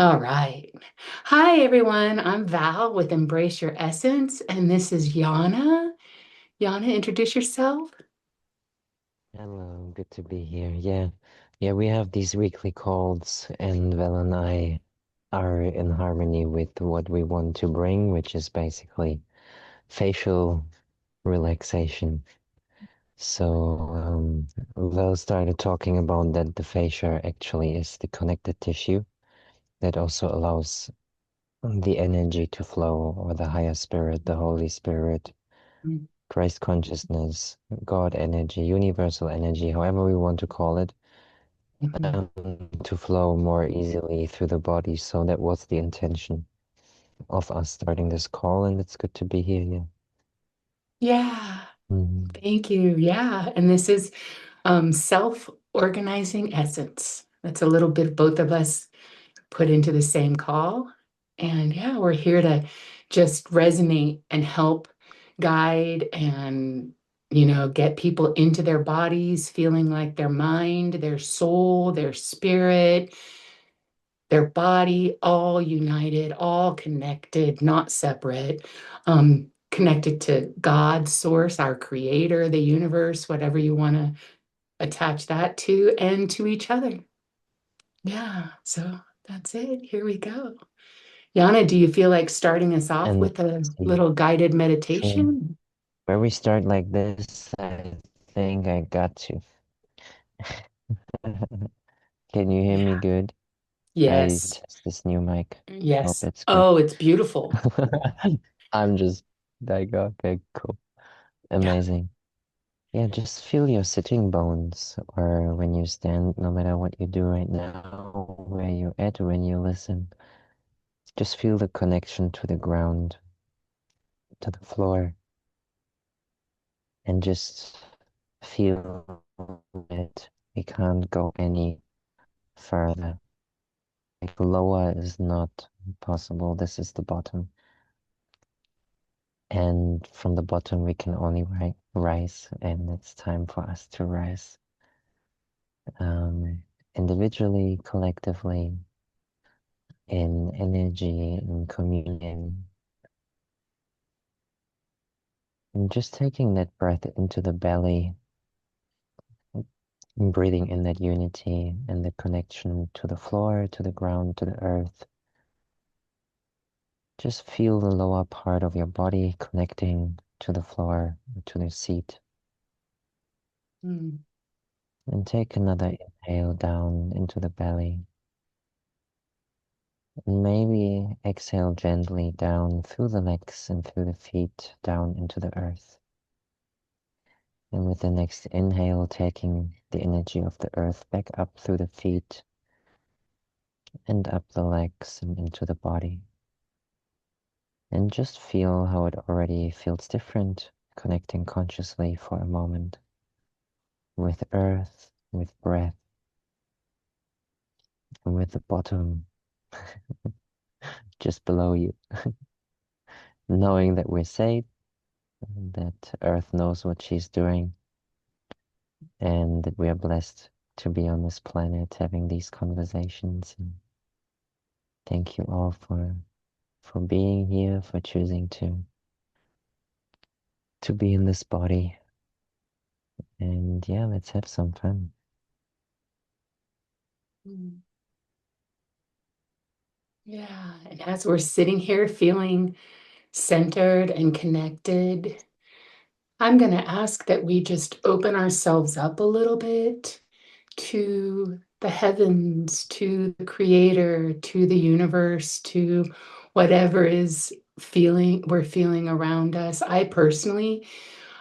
All right. Hi, everyone. I'm Val with Embrace Your Essence, and this is Yana. Yana, introduce yourself. Hello, good to be here. Yeah, we have these weekly calls, and Vel and I are in harmony with what we want to bring, which is basically facial relaxation. So, Vel started talking about that the fascia actually is the connected tissue that also allows the energy to flow, or the higher spirit, the Holy Spirit, Christ consciousness, God energy, universal energy, however we want to call it Mhm. to flow more easily through the body. So that was the intention of us starting this call, and it's good to be here. Yeah. Yeah, Mhm. thank you. Yeah, and this is self-organizing essence. That's a little bit both of us put into the same call. And yeah, we're here to just resonate and help guide and, get people into their bodies, feeling like their mind, their soul, their spirit, their body, all united, all connected, not separate, connected to God, source, our creator, the universe, whatever you want to attach that to, and to each other. Yeah, so that's it. Here we go. Yana, do you feel like starting us off And with a see, little guided sure. meditation? Where we start like this, I think I got to. Can you hear me Yeah. good? I Yes. test this new mic. Hope Yes. it's good. Oh, it's beautiful. I'm just like, okay, cool. Yeah. Amazing. Yeah, just feel your sitting bones, or when you stand, no matter what you do right now, where you're at when you listen. Just feel the connection to the ground, to the floor, and just feel that we can't go any further. Like lower is not possible. This is the bottom. And from the bottom, we can only rise, and it's time for us to rise. Individually, collectively, in energy, in communion, and just taking that breath into the belly, and breathing in that unity and the connection to the floor, to the ground, to the earth. Just feel the lower part of your body connecting to the floor, to the seat. Mm. And take another inhale down into the belly. And maybe exhale gently down through the legs and through the feet, down into the earth. And with the next inhale, taking the energy of the earth back up through the feet and up the legs and into the body. And just feel how it already feels different, connecting consciously for a moment with earth, with breath, and with the bottom just below you, knowing that we're safe, that earth knows what she's doing, and that we are blessed to be on this planet having these conversations. And thank you all for being here, for choosing to be in this body. And yeah, let's have some fun. Mm. Yeah. And as we're sitting here feeling centered and connected, I'm going to ask that we just open ourselves up a little bit to the heavens, to the creator, to the universe, to whatever is feeling we're feeling around us. I personally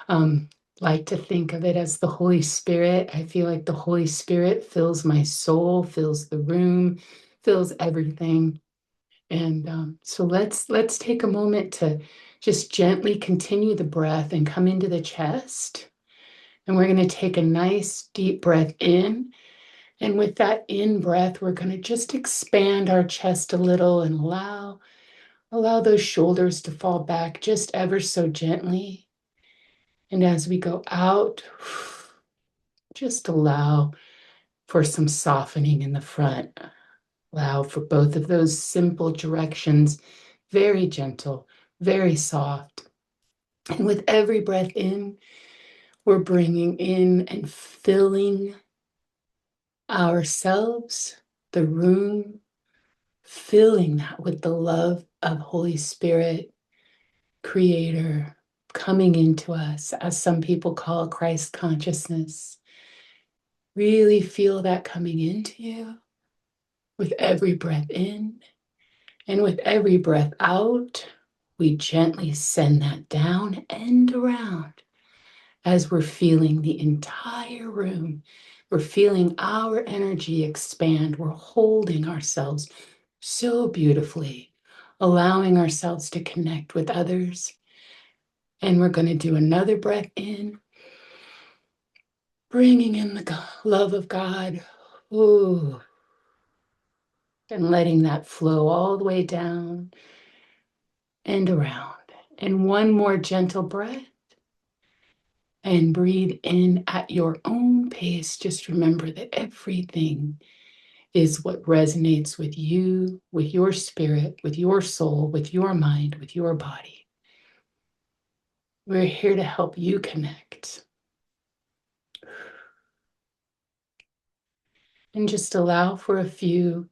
um, like to think of it as the Holy Spirit. I feel like the Holy Spirit fills my soul, fills the room, fills everything. And so let's take a moment to just gently continue the breath and come into the chest. And we're going to take a nice deep breath in. And with that in breath, we're going to just expand our chest a little and allow those shoulders to fall back just ever so gently. And as we go out, just allow for some softening in the front. Allow for both of those simple directions, very gentle, very soft. And with every breath in, we're bringing in and filling ourselves, the room, filling that with the love of Holy Spirit, Creator, coming into us, as some people call Christ consciousness. Really feel that coming into you with every breath in, and with every breath out. We gently send that down and around as we're feeling the entire room. We're feeling our energy expand. We're holding ourselves so beautifully, allowing ourselves to connect with others. And we're going to do another breath in, bringing in the love of God. Ooh, and letting that flow all the way down and around. And one more gentle breath. And breathe in at your own pace. Just remember that everything is what resonates with you, with your spirit, with your soul, with your mind, with your body. We're here to help you connect. And just allow for a few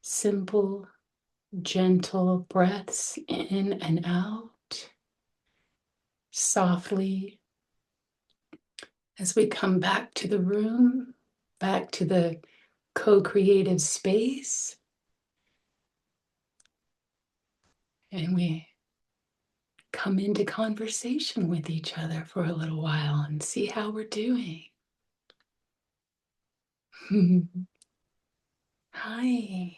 simple, gentle breaths in and out, softly, as we come back to the room, back to the co creative space. And we come into conversation with each other for a little while and see how we're doing. Hi.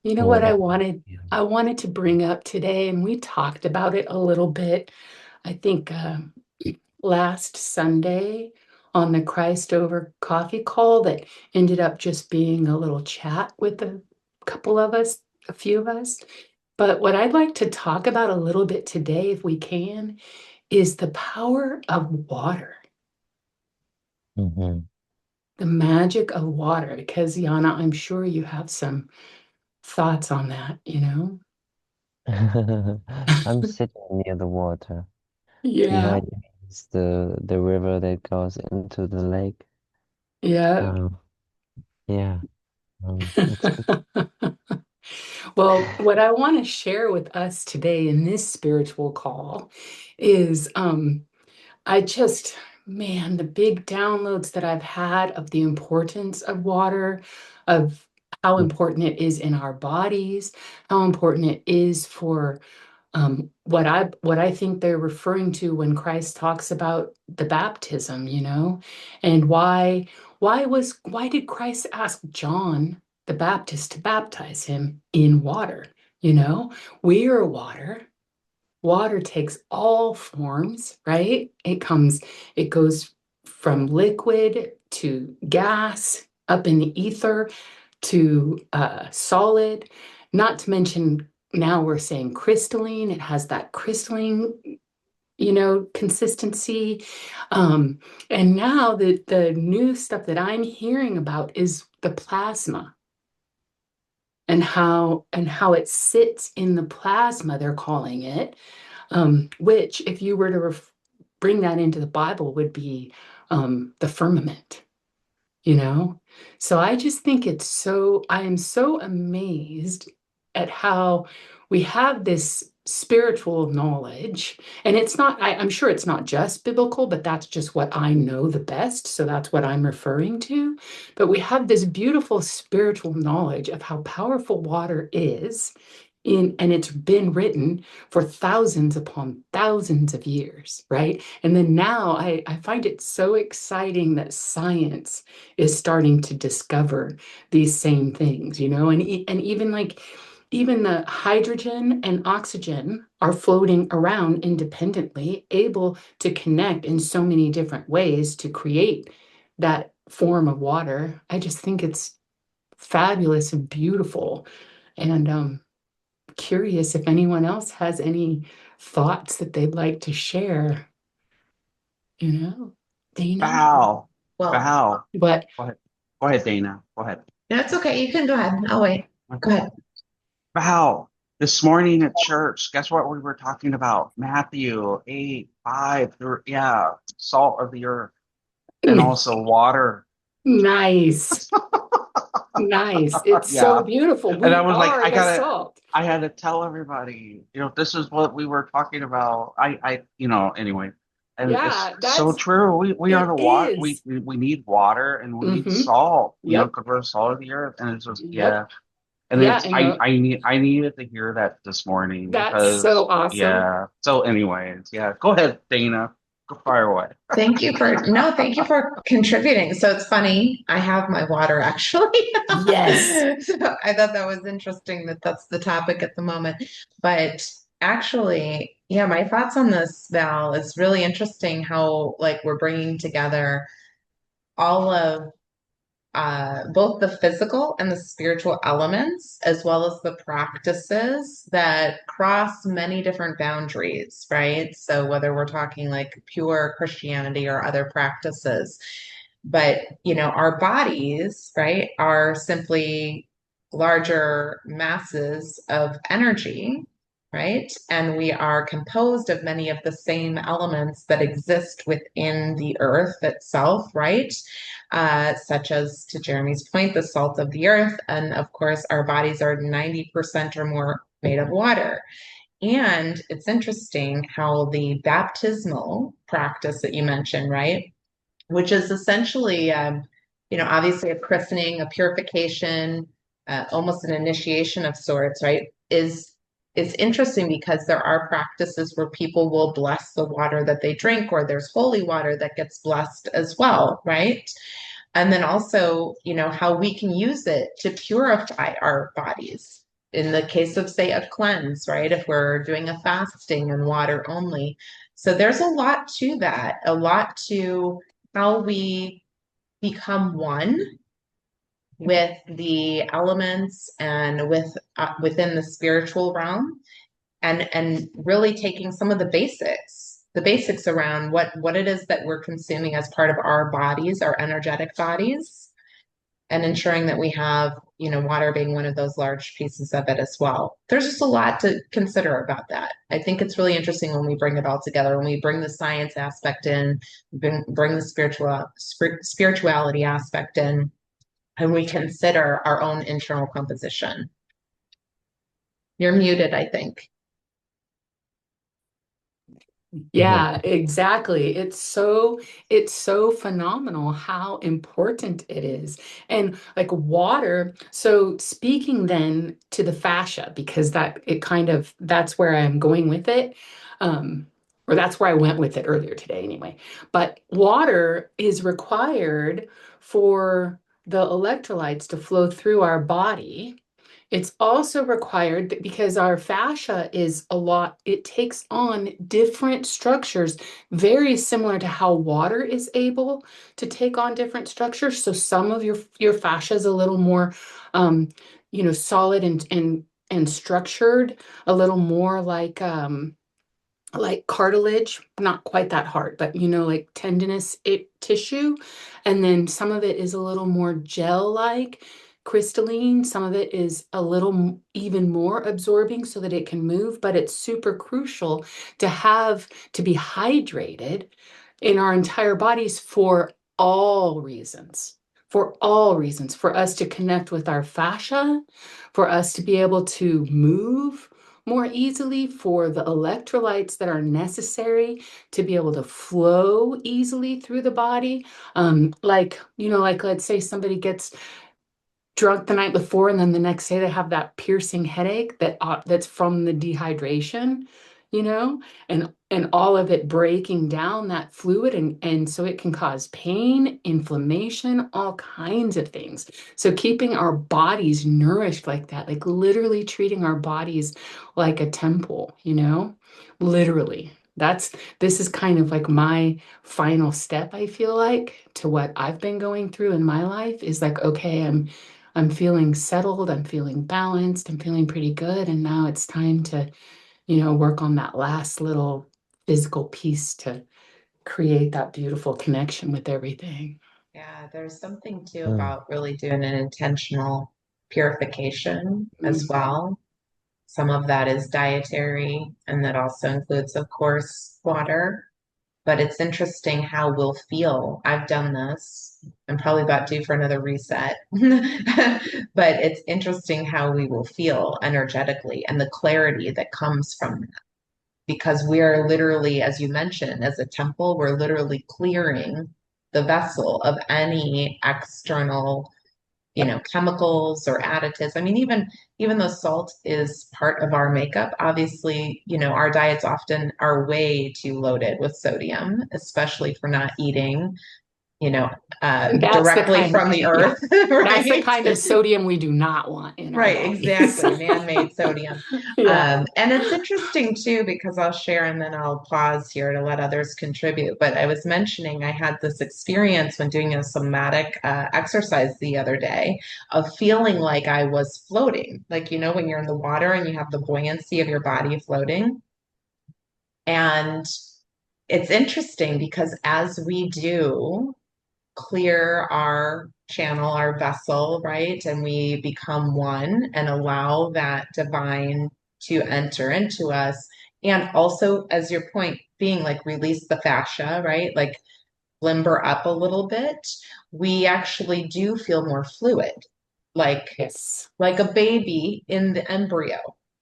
You know what I Yeah. wanted? Yeah. I wanted to bring up today, and we talked about it a little bit. I think last Sunday on the Christ Over coffee call that ended up just being a little chat with a couple of us, a few of us. But what I'd like to talk about a little bit today, if we can, is the power of water, Mhm. the magic of water. Because, Yana, I'm sure you have some thoughts on that, you know? I'm sitting near the water. Yeah, Behind me is the river that goes into the lake. yeah. Um, yeah, it's good. Well, what I want to share with us today in this spiritual call is I just, man, the big downloads that I've had of the importance of water, of how important it is in our bodies, how important it is for what I think they're referring to when Christ talks about the baptism, you know, and why did Christ ask John the Baptist to baptize him in water? You know, we are water. Water takes all forms, right? It goes from liquid to gas, up in the ether to solid, not to mention now we're saying crystalline. It has that crystalline, consistency. Um, and now the new stuff that I'm hearing about is the plasma and how it sits in the plasma, they're calling it, which if you were to bring that into the Bible would be the firmament, you know? So I just think I am so amazed at how we have this spiritual knowledge. And I'm sure it's not just biblical, but that's just what I know the best. So that's what I'm referring to. But we have this beautiful spiritual knowledge of how powerful water is. And it's been written for thousands upon thousands of years, right? And then now I find it so exciting that science is starting to discover these same things, and even the hydrogen and oxygen are floating around independently, able to connect in so many different ways to create that form of water. I just think it's fabulous and beautiful. And curious if anyone else has any thoughts that they'd like to share, you know? Dana? Wow. Well, Wow. but What? Go ahead, Dana. Go ahead. That's okay. You can go ahead. I'll wait. Go ahead. Val, this morning at church, guess what we were talking about? Matthew 8, 5, yeah, salt of the earth and also water. Nice. Nice. It's so Yeah. beautiful. And I We was like, are the salt. I had to tell everybody, this is what we were talking about. Anyway, and it's Yeah, so true. We are it the water. is. We need water and we need Mm-hmm. salt, Yep. because we're the salt of the earth. And it's just, Yep. yeah. And Yeah. it's, I needed to hear that this morning That's so because, awesome. yeah. So anyways, yeah, go ahead, Dana. Go fire away. Thank you for contributing. So it's funny, I have my water actually. Yes. So I thought that was interesting that that's the topic at the moment. But actually, yeah, my thoughts on this, Val, is really interesting how like we're bringing together all of both the physical and the spiritual elements, as well as the practices that cross many different boundaries, right? So, whether we're talking like pure Christianity or other practices, but our bodies, right, are simply larger masses of energy. Right. And we are composed of many of the same elements that exist within the earth itself, right? Such as, to Jeremy's point, the salt of the earth. And of course, our bodies are 90% or more made of water. And it's interesting how the baptismal practice that you mentioned, right? Which is essentially, obviously a christening, a purification, almost an initiation of sorts, right? Is interesting because there are practices where people will bless the water that they drink, or there's holy water that gets blessed as well, right? And then also, how we can use it to purify our bodies. In the case of, say, a cleanse, right? If we're doing a fasting and water only. So there's a lot to that, a lot to how we become one with the elements and within the spiritual realm, and really taking some of the basics around what it is that we're consuming as part of our bodies, our energetic bodies, and ensuring that we have, water being one of those large pieces of it as well. There's just a lot to consider about that. I think it's really interesting when we bring it all together, when we bring the science aspect in, bring the spirituality aspect in, and we consider our own internal composition. You're muted, I think. Yeah, exactly. It's so phenomenal how important it is. And like water, so speaking then to the fascia, because that's where I'm going with it. Um, or that's where I went with it earlier today anyway. But water is required for the electrolytes to flow through our body. It's also required because our fascia is it takes on different structures, very similar to how water is able to take on different structures. So some of your fascia is a little more, solid and structured, a little more like cartilage, not quite that hard, but like tendinous tissue. And then some of it is a little more gel-like, crystalline. Some of it is a little even more absorbing so that it can move, but it's super crucial to be hydrated in our entire bodies all reasons. For all reasons, for us to connect with our fascia, for us to be able to move more easily, for the electrolytes that are necessary to be able to flow easily through the body. Like let's say somebody gets drunk the night before and then the next day they have that piercing headache that's from the dehydration, you know, and all of it breaking down that fluid, and so it can cause pain, inflammation, all kinds of things. So keeping our bodies nourished like that, like literally treating our bodies like a temple, literally. This is kind of like my final step, I feel like, to what I've been going through in my life is like, okay, I'm feeling settled, I'm feeling balanced, I'm feeling pretty good. And now it's time to, work on that last little physical piece to create that beautiful connection with everything. Yeah, there's something too Mm. about really doing an intentional purification as Mm. well. Some of that is dietary, and that also includes, of course, water. But it's interesting how we'll feel. I've done this. I'm probably about due for another reset. But it's interesting how we will feel energetically and the clarity that comes from that. Because we are literally, as you mentioned, as a temple, we're literally clearing the vessel of any external, Yep. chemicals or additives. I mean, even though salt is part of our makeup, obviously, our diets often are way too loaded with sodium, especially for not eating, you know, That's the directly kind, from the yeah, earth, that's the right? kind of sodium we do not want in our Right, bodies. exactly. Man-made sodium. Yeah. And it's interesting too, because I'll share and then I'll pause here to let others contribute. But I was mentioning I had this experience when doing a somatic exercise the other day of feeling like I was floating. Like, when you're in the water and you have the buoyancy of your body floating. And it's interesting because as we do clear our channel, our vessel, right? And we become one and allow that divine to enter into us. And also, as your point being, like, release the fascia, right? Like limber up a little bit, we actually do feel more fluid, like Yes. like a baby in the embryo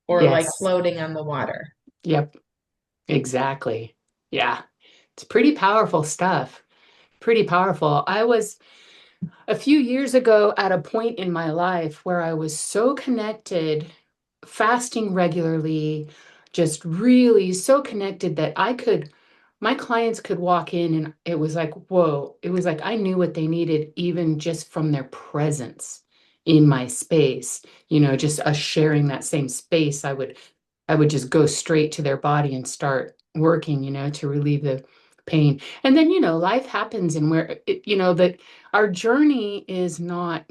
or like Yes. floating on the water. Yep. Exactly. Yeah. It's pretty powerful stuff. Pretty powerful. I was a few years ago at a point in my life where I was so connected, fasting regularly, just really so connected that my clients could walk in and it was like, whoa, it was like I knew what they needed even just from their presence in my space. Just us sharing that same space, I would just go straight to their body and start working, to relieve the pain. And then, life happens and that our journey is not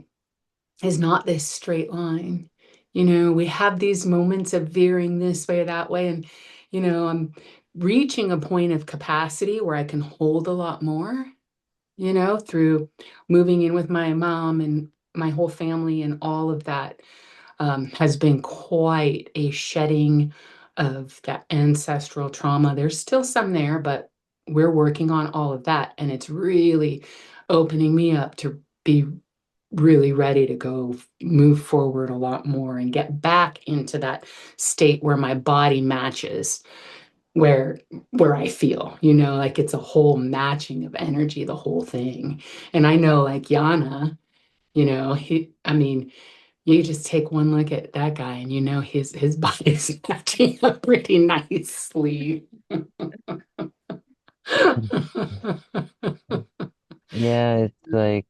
this straight line. We have these moments of veering this way, that way, and I'm reaching a point of capacity where I can hold a lot more, through moving in with my mom and my whole family and all of that has been quite a shedding of that ancestral trauma. There's still some there, but we're working on all of that. And it's really opening me up to be really ready to go move forward a lot more and get back into that state where my body matches where I feel, like it's a whole matching of energy, the whole thing. And I know like Yana, I mean, you just take one look at that guy and his body's matching up pretty nicely. Yeah, it's like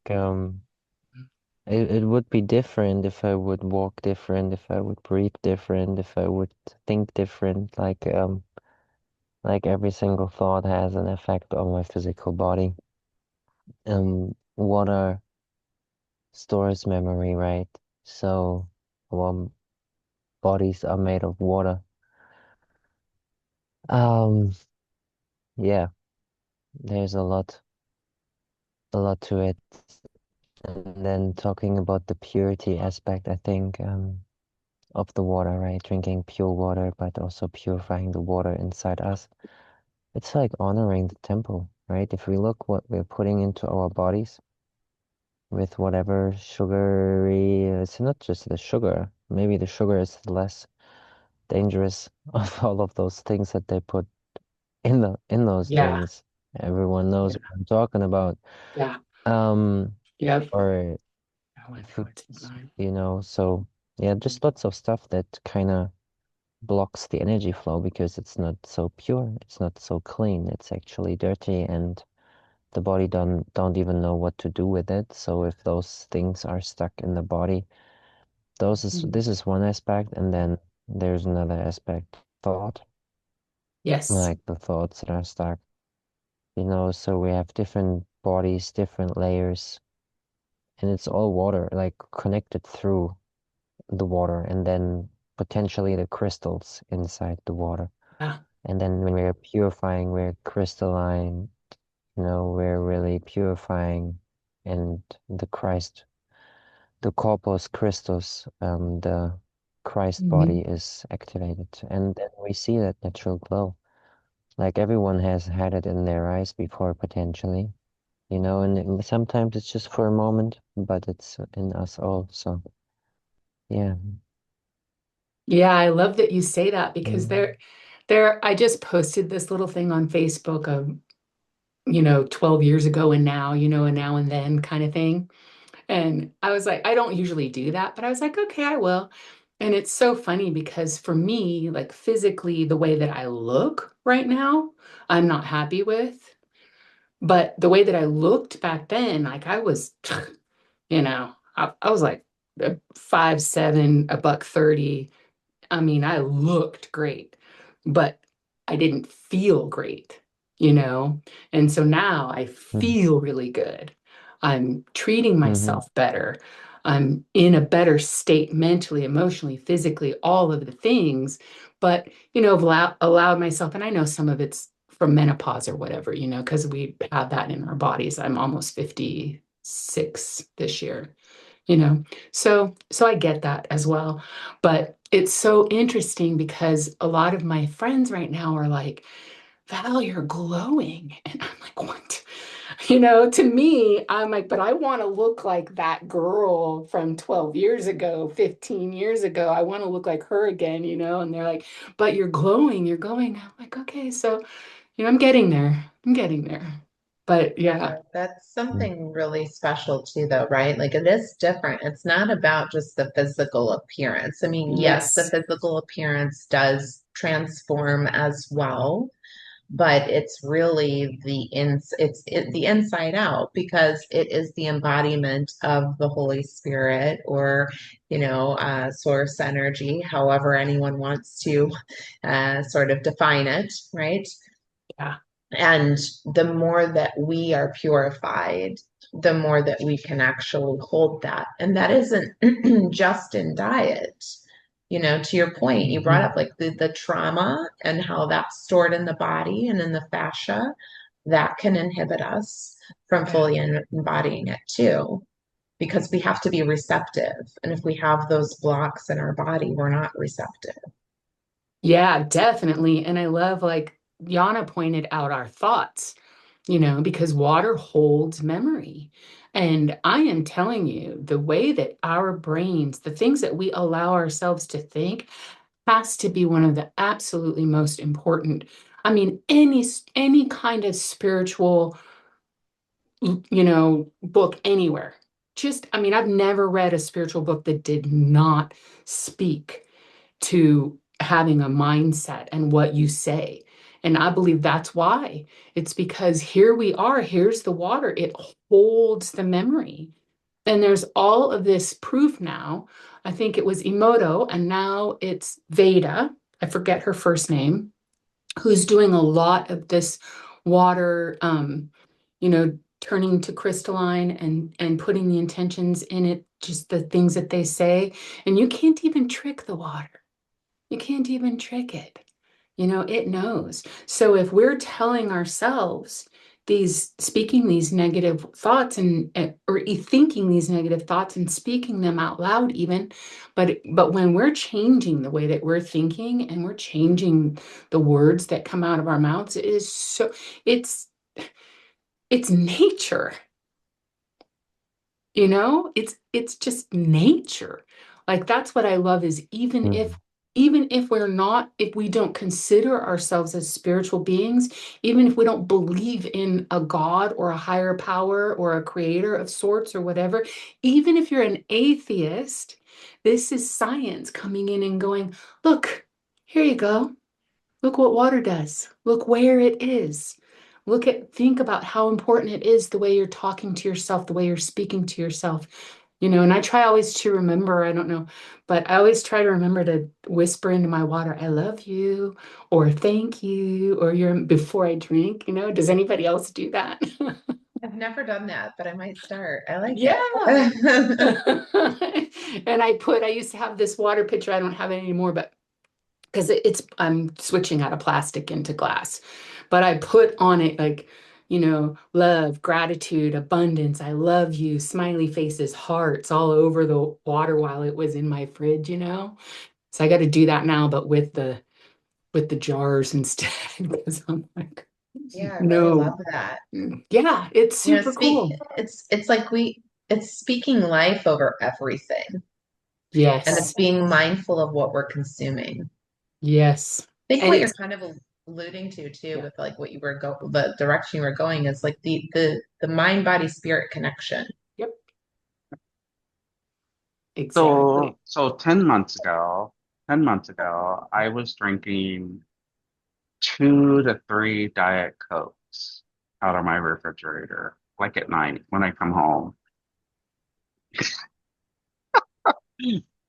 it would be different if I would walk different, if I would breathe different, if I would think different. Like every single thought has an effect on my physical body. Water stores memory, right? So, well, bodies are made of water. Um, yeah, there's a lot to it. And then talking about the purity aspect, I think, of the water, right? Drinking pure water, but also purifying the water inside us. It's like honoring the temple, right? If we look what we're putting into our bodies with whatever sugary, it's not just the sugar. Maybe the sugar is less dangerous of all of those things that they put in those Yeah, drinks. Everyone knows yeah, what I'm talking about. yeah. Um, Yep. or Oh, I know it's foods, mine. so yeah, just lots of stuff that kind of blocks the energy flow because it's not so pure, it's not so clean, it's actually dirty and the body don't even know what to do with it. So if those things are stuck in the body, Mm. this is one aspect, and then there's another aspect, thought, Yes. like the thoughts that are stuck, so we have different bodies, different layers, and it's all water, like connected through the water, and then potentially the crystals inside the water. Yeah. And then when we're purifying, we're crystalline, we're really purifying. and the Christ, the corpus Christus, the Christ body Mhm. is activated, and then we see that natural glow. Like everyone has had it in their eyes before, potentially, and sometimes it's just for a moment, but it's in us all. So, yeah. Yeah, I love that you say that because Mm. I just posted this little thing on Facebook of, 12 years ago and now, a now and then kind of thing. And I was like, I don't usually do that, but I was like, okay, I will. And it's so funny because for me, like physically, the way that I look right now, I'm not happy with. But the way that I looked back then, like I was, I was like 5'7", a buck 30. I mean, I looked great, but I didn't feel great, you know? And so now I Mm. feel really good. I'm treating Mm-hmm. myself better. I'm in a better state mentally, emotionally, physically, all of the things. But, I've allowed myself, and I know some of it's from menopause or whatever, because we have that in our bodies. I'm almost 56 this year you know so I get that as well, but it's so interesting because a lot of my friends right now are like, Val, you're glowing, and I'm like, what? To me, I'm like, but I want to look like that girl from 12 years ago, 15 years ago. I want to look like her again, and they're like, but you're glowing. I'm like, okay, so I'm getting there, but yeah. Yeah, that's something really special too, though, right? Like it is different. It's not about just the physical appearance. I mean, yes, the Yes. physical appearance does transform as well, but it's really the inside out because it is the embodiment of the Holy Spirit or, source energy, however anyone wants to sort of define it, right? Yeah. And the more that we are purified, the more that we can actually hold that. And that isn't just in diet. To your point, you brought Mhm. up like the trauma and how that's stored in the body and in the fascia that can inhibit us from Yeah. fully embodying it too, because we have to be receptive. And if we have those blocks in our body, we're not receptive. Yeah, definitely. And I love, like Yana pointed out, our thoughts, because water holds memory. And I am telling you, the way that our brains, the things that we allow ourselves to think, has to be one of the absolutely most important. I mean, any kind of spiritual, book anywhere. I mean, I've never read a spiritual book that did not speak to having a mindset and what you say. And I believe that's why. It's because here we are, here's the water, it holds the memory. And there's all of this proof now. I think it was Emoto, and now it's Veda. I forget her first name, who's doing a lot of this water, turning to crystalline and putting the intentions in it, just the things that they say. And you can't even trick the water. You can't even trick it. It knows. So if we're telling ourselves speaking these negative thoughts or thinking these negative thoughts and speaking them out loud even, but when we're changing the way that we're thinking and we're changing the words that come out of our mouths, it's it's nature. It's just nature. Like that's what I love is Mm. if we don't consider ourselves as spiritual beings, even if we don't believe in a God or a higher power or a creator of sorts or whatever, even if you're an atheist, this is science coming in and going, look, here you go. Look what water does. Look where it is. Think about how important it is the way you're talking to yourself, the way you're speaking to yourself. And I try always to remember, I don't know, but I always try to remember to whisper into my water, I love you, or thank you, or before I drink. Does anybody else do that? I've never done that, but I might start. I like Yeah. it. And I used to have this water pitcher. I don't have it anymore, but because I'm switching out of plastic into glass. But I put on it like, love, gratitude, abundance, I love you, smiley faces, hearts all over the water while it was in my fridge. So I got to do that now, but with the jars instead, because I'm like, Yeah, I really love no. that. Yeah, it's You know, super speak cool. it's like it's speaking life over everything, and it's Yes. being mindful of what we're consuming. Yes. I think And what you're it's, kind of alluding to too yeah. with like what you were the direction you were going is like the mind body spirit connection. Yep. Exactly. So 10 months ago, I was drinking 2 to 3 Diet Cokes out of my refrigerator, like at night when I come home.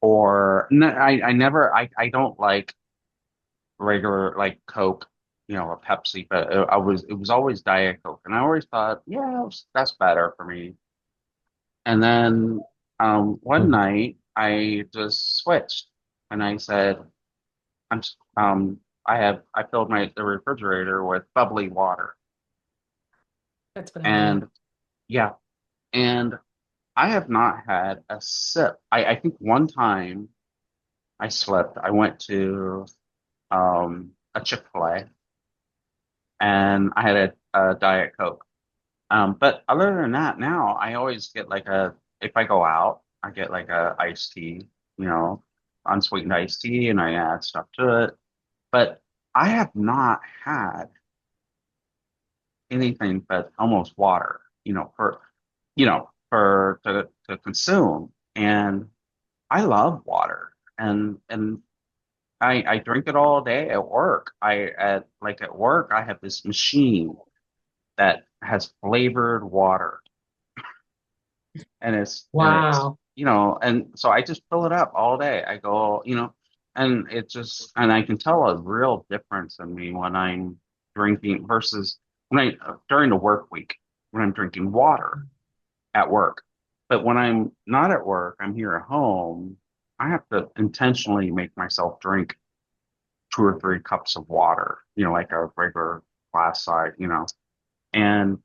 Or no, I never, I don't like regular like Coke, a Pepsi, but it was always Diet Coke, and I always thought, yeah, that's better for me. And then one Mhm. night I just switched, and I said, I filled the refrigerator with bubbly water, That's what I'm doing. and yeah, and I have not had a sip. I think one time I slipped. I went to a Chick-fil-A and I had a Diet Coke. But other than that, now I always get if I go out, I get like a iced tea, you know, unsweetened iced tea, and I add stuff to it. But I have not had anything but almost water, to consume. And I love water, and I drink it all day at work. At work, I have this machine that has flavored water, and Wow. and so I just fill it up all day. I go, and I can tell a real difference in me when I'm drinking versus during the work week when I'm drinking water at work. But when I'm not at work, I'm here at home. I have to intentionally make myself drink 2 or 3 cups of water, like a regular glass size, and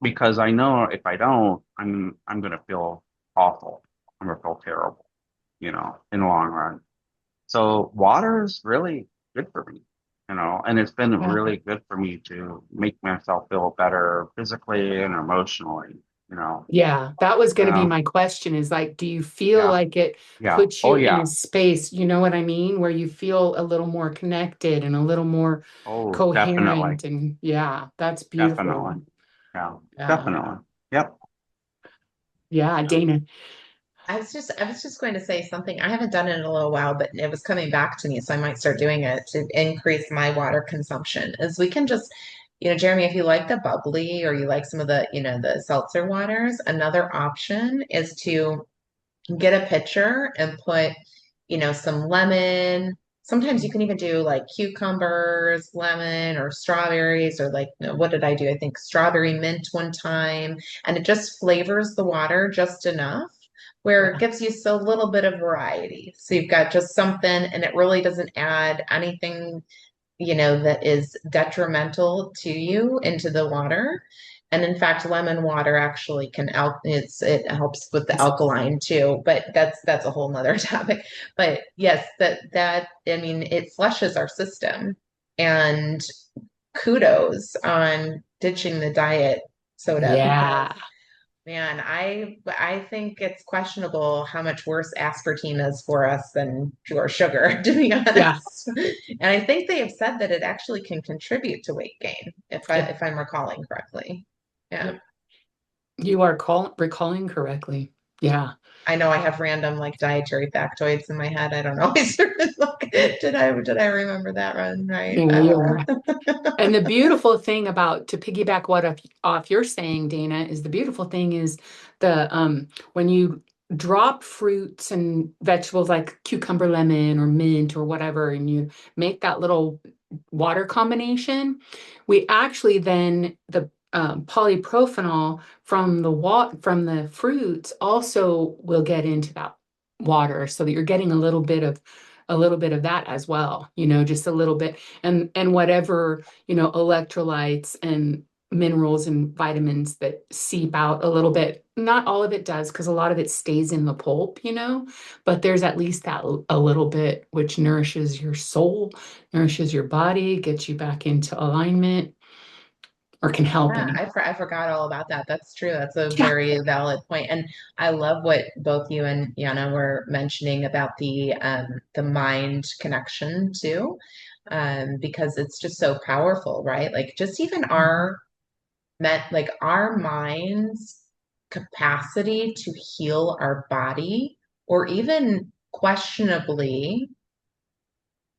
because I know if I don't, I'm gonna feel awful. I'm gonna feel terrible, in the long run. So water is really good for me, and it's been Yeah. really good for me to make myself feel better physically and emotionally, you know. Yeah, that was going to be Uh, my question is like, do you feel yeah, like it yeah. puts Oh you in yeah. a space, you know what I mean, where you feel a little more connected and a little more Oh, definitely, coherent? And yeah, that's definitely. beautiful. Yeah, Yeah. definitely. Yep. Yeah, Dana. I was just going to say something. I haven't done it in a little while, but it was coming back to me, so I might start doing it to increase my water consumption. Is we can just, Jeremy, if you like the bubbly or you like some of the seltzer waters, another option is to get a pitcher and put, some lemon. Sometimes you can even do like cucumbers, lemon, or strawberries, or like, what did I do? I think strawberry mint one time. And it just flavors the water just enough where it Yeah. gives you a little bit of variety. So you've got just something, and it really doesn't add anything that is detrimental to you into the water. And in fact, lemon water actually it helps with the It's- alkaline too, but that's a whole nother topic. But yes, that I mean it flushes our system. And kudos on ditching the diet soda because Yeah. man, I think it's questionable how much worse aspartame is for us than pure sugar, to be Yeah. honest. And I think they have said that it actually can contribute to weight gain, Yep. if I'm recalling correctly. Yeah. Yep. You are recalling correctly. Yeah. I know I have random like dietary factoids in my head. I don't always like, did I remember that one right? Yeah, you're And the beautiful thing about, to piggyback off you're saying, Dana, is the beautiful thing is when you drop fruits and vegetables like cucumber, lemon, or mint or whatever, and you make that little water combination, we actually then the polyprophenol from the fruits also will get into that water, so that you're getting a little bit of that as well, just a little bit, and whatever electrolytes and minerals and vitamins that seep out a little bit. Not all of it does, because a lot of it stays in the pulp, but there's at least that a little bit which nourishes your soul, nourishes your body, gets you back into alignment, or can help Yeah, any. I forgot all about that. That's true. That's a Yeah. very valid point. And I love what both you and Yana were mentioning about the mind connection too. Because it's just so powerful, right? Like just even Mhm. our mind's capacity to heal our body, or even questionably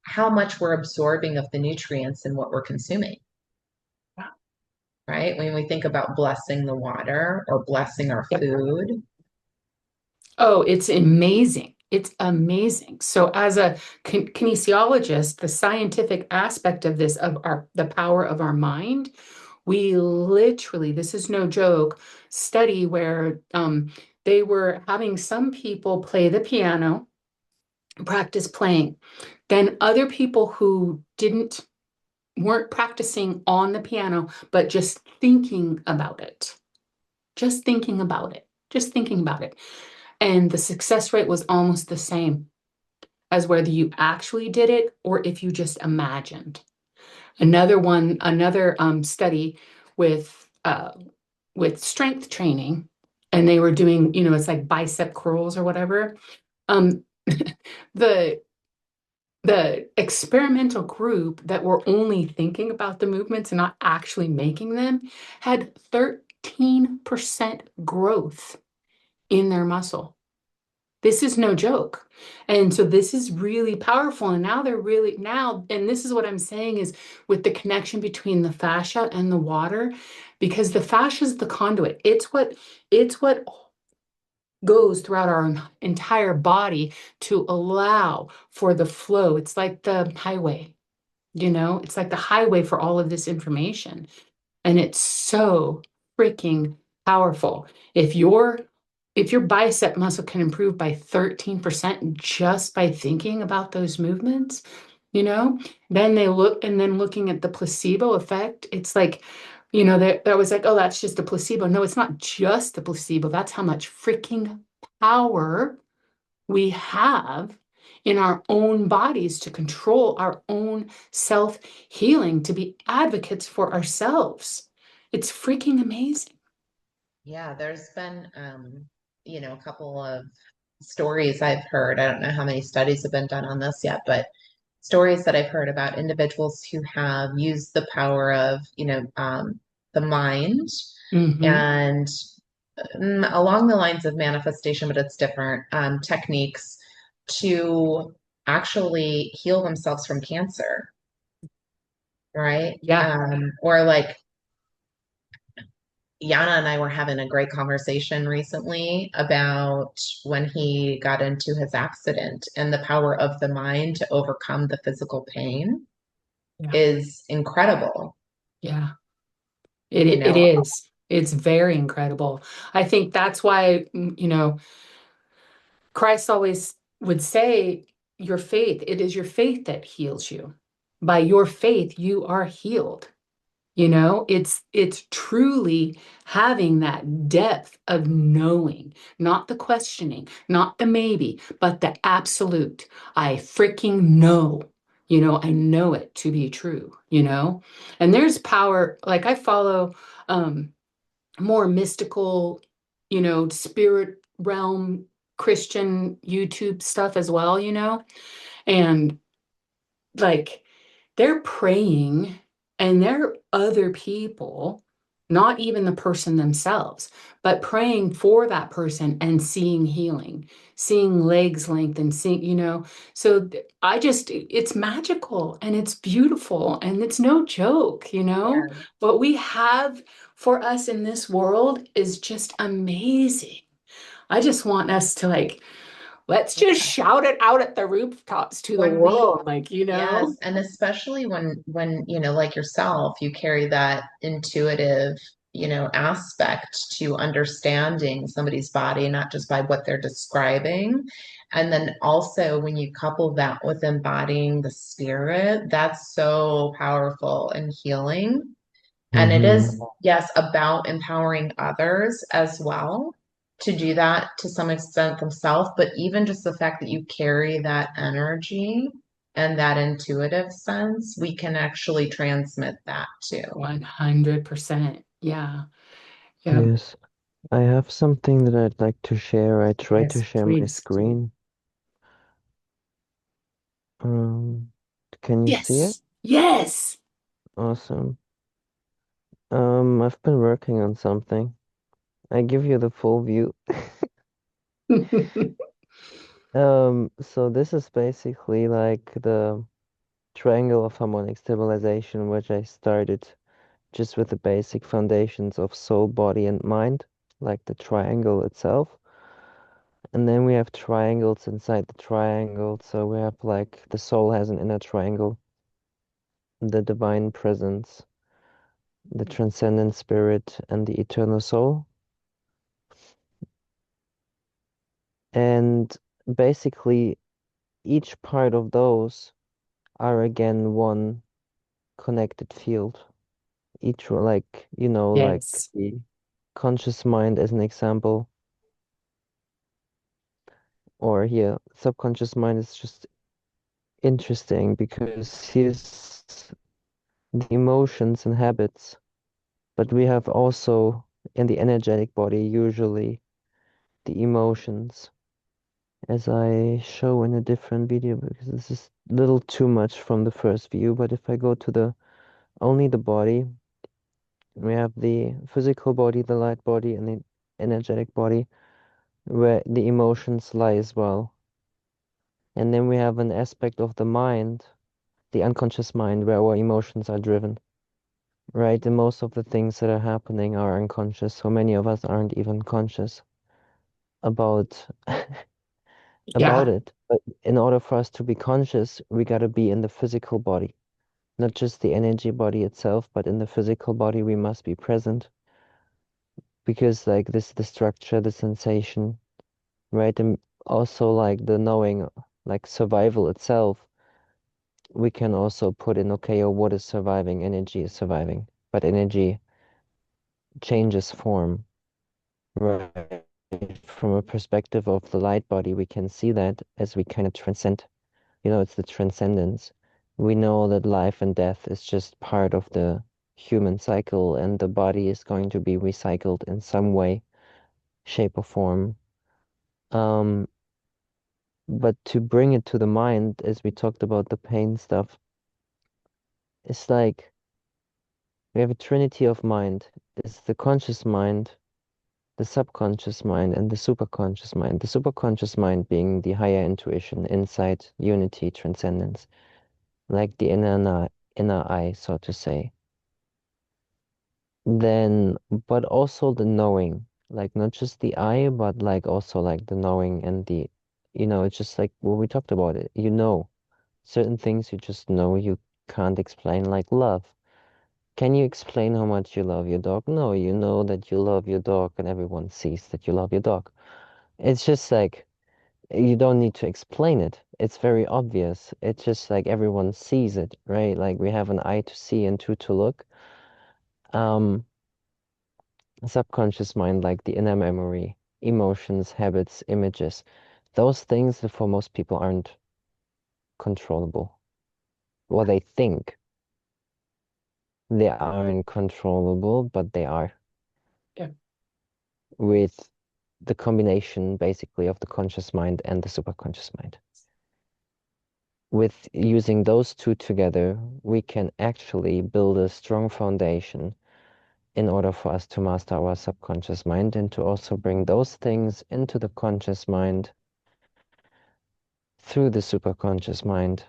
how much we're absorbing of the nutrients in what we're consuming, right? When we think about blessing the water or blessing our Yep. food. Oh, it's amazing. It's amazing. So, as a kinesiologist, the scientific aspect of this, of the power of our mind, we literally, this is no joke, study where they were having some people play the piano, practice playing. Then other people who weren't practicing on the piano, but just thinking about it, just thinking about it, just thinking about it. And the success rate was almost the same as whether you actually did it or if you just imagined. Another study with strength training, and they were doing, it's like bicep curls or whatever. Um, the the experimental group that were only thinking about the movements and not actually making them had 13% growth in their muscle. This is no joke. And so this is really powerful. And now and this is what I'm saying is with the connection between the fascia and the water, because the fascia is the conduit. It's what goes throughout our entire body to allow for the flow. It's like the highway, it's like the highway for all of this information. And it's so freaking powerful. If your if your bicep muscle can improve by 13% just by thinking about those movements, you know, then looking at the placebo effect, it's like, that was like, oh, that's just a placebo. No, it's not just a placebo. That's how much freaking power we have in our own bodies to control our own self healing, to be advocates for ourselves. It's freaking amazing. Yeah, there's been a couple of stories I've heard. I don't know how many studies have been done on this yet, but stories that I've heard about individuals who have used the power of, the mind Hmm. and along the lines of manifestation, but it's different, techniques to actually heal themselves from cancer, right? Yeah, Or like Yana and I were having a great conversation recently about when he got into his accident, and the power of the mind to overcome the physical pain yeah, is incredible, yeah. It you it know. is. It's very incredible. I think that's why, Christ always would say, your faith, it is your faith that heals you. By your faith, you are healed. It's truly having that depth of knowing, not the questioning, not the maybe, but the absolute. I freaking know. I know it to be true. And there's power, like I follow um more mystical, spirit realm Christian YouTube stuff as well. And like they're praying, and they're other people, not even the person themselves, but praying for that person and seeing healing, seeing legs lengthen, seeing. So it's magical and it's beautiful and it's no joke. Yeah, What we have for us in this world is just amazing. I just want us to let's just yeah. shout it out at the rooftops to the When we world, Yes, and especially when, like yourself, you carry that intuitive, aspect to understanding somebody's body, not just by what they're describing. And then also when you couple that with embodying the spirit, that's so powerful and healing. And it Mm-hmm. is, yes, about empowering others as well to do that to some extent themselves, but even just the fact that you carry that energy and that intuitive sense, we can actually transmit that too. 100%. Yeah. Yeah. Yes. I have something that I'd like to share. I try to Yes, share my please do. screen. Um, can you see it? Yes. Yes. Awesome. I've been working on something. I give you the full view. So this is basically like the triangle of harmonic stabilization, which I started just with the basic foundations of soul, body, and mind, like the triangle itself. And then we have triangles inside the triangle. So we have like the soul has an inner triangle, the divine presence, the transcendent spirit, and the eternal soul. And basically, each part of those are again one connected field. Each one, like, like Yes. the conscious mind as an example, or here, subconscious mind is just interesting because here's the emotions and habits, but we have also in the energetic body usually the emotions, as I show in a different video because this is a little too much from the first view. But if I go to the only the body, we have the physical body, the light body, and the energetic body, where the emotions lie as well. And then we have an aspect of the mind, the unconscious mind, where our emotions are driven. Right? And most of the things that are happening are unconscious. So many of us aren't even conscious about about Yeah. it. But in order for us to be conscious, we gotta be in the physical body. Not just the energy body itself, but in the physical body we must be present. Because like this the structure, the sensation, right? And also like the knowing, like survival itself, we can also put in, okay, or what is surviving? Energy is surviving. But energy changes form. Right. From a perspective of the light body, we can see that as we kind of transcend. It's the transcendence. We know that life and death is just part of the human cycle, and the body is going to be recycled in some way, shape, or form. Um, but to bring it to the mind, as we talked about the pain stuff, it's like we have a trinity of mind. It's the conscious mind, the subconscious mind, and the superconscious mind. The superconscious mind being the higher intuition, insight, unity, transcendence, like the inner eye, so to say. Then, but also the knowing, like not just the eye, but like also like the knowing and it's just like when we talked about it, certain things you just know you can't explain, like love. Can you explain how much you love your dog? No, you know that you love your dog and everyone sees that you love your dog. It's just like you don't need to explain it. It's very obvious. It's just like everyone sees it, right? Like we have an eye to see and two to look. Um, Subconscious mind, like the inner memory, emotions, habits, images, those things that for most people aren't controllable. Well, they think they aren't controllable, but they are Yeah. with the combination basically of the conscious mind and the superconscious mind. With using those two together, we can actually build a strong foundation in order for us to master our subconscious mind and to also bring those things into the conscious mind through the superconscious mind,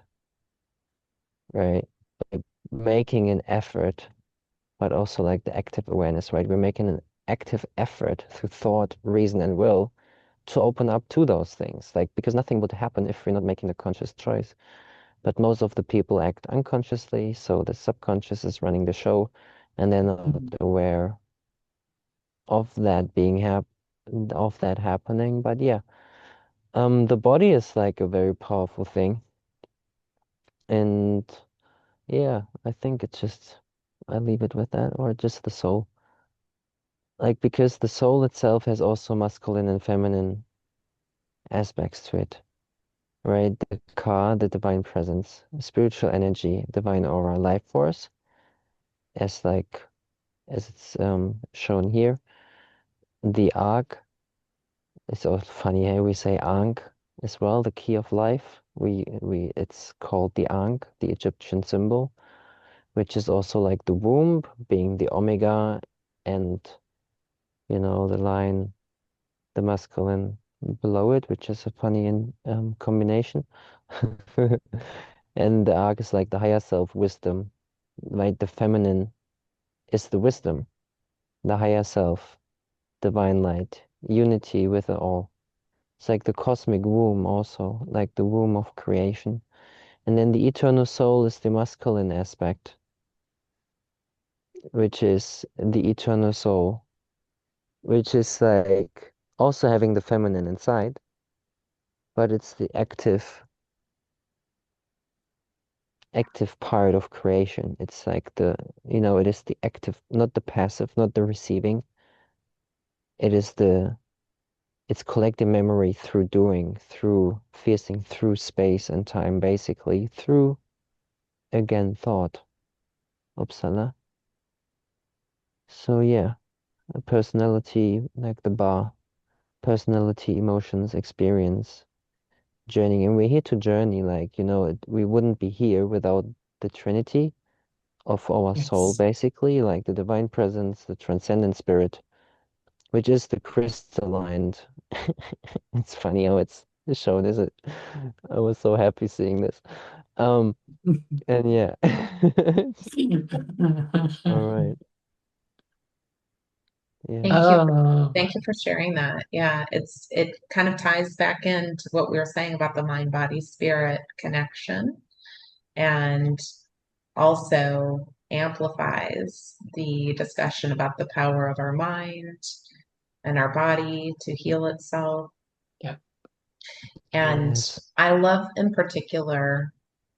right? Like making an effort, but also like the active awareness, right? We're making an active effort through thought, reason, and will to open up to those things, like because nothing would happen if we're not making the conscious choice. But most of the people act unconsciously, so the subconscious is running the show, and they're not Mhm. aware of that of that happening. But yeah, the body is like a very powerful thing, and yeah, I think it's just I leave it with that, or just the soul. Like, because the soul itself has also masculine and feminine aspects to it, right? The ka, the divine presence, spiritual energy, divine aura, life force, as like as it's shown here. The arc is also funny, hey? We say ankh as well, the key of life. It's called the ankh, the Egyptian symbol, which is also like the womb being the omega, and the line, the masculine below it, which is a funny combination. And the arc is like the higher self, wisdom, like the feminine is the wisdom, the higher self, divine light, unity with it all. It's like the cosmic womb also, like the womb of creation. And then the eternal soul is the masculine aspect, which is the eternal soul, which is like also having the feminine inside, but it's the active part of creation. It's like it is the active, not the passive, not the receiving. It is it's collecting memory through doing, through piercing through space and time, basically, through, again, thought. Uppsala. So yeah, a personality, like the bar, personality, emotions, experience, journeying. And we're here to journey, like, we wouldn't be here without the Trinity of our soul, Yes. basically, like the divine presence, the transcendent spirit, which is the crystalline. It's funny how it's shown, is it? I was so happy seeing this. And yeah. All right. Yeah. Thank you. Oh, Thank you for sharing that. Yeah, it kind of ties back into what we were saying about the mind body spirit connection, and also amplifies the discussion about the power of our mind and our body to heal itself. yeah. And Yes. I love in particular,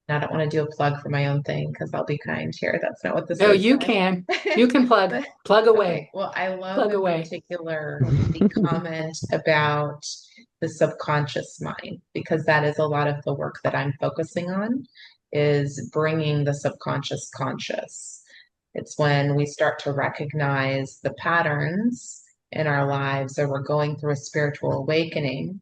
and I don't want to do a plug for my own thing because I'll be kind here. That's not what this No, is. you can. You can plug. But Plug okay, away. well, I love Plug in away. particular the comment about the subconscious mind, because that is a lot of the work that I'm focusing on, is bringing the subconscious conscious. It's when we start to recognize the patterns in our lives, or we're going through a spiritual awakening,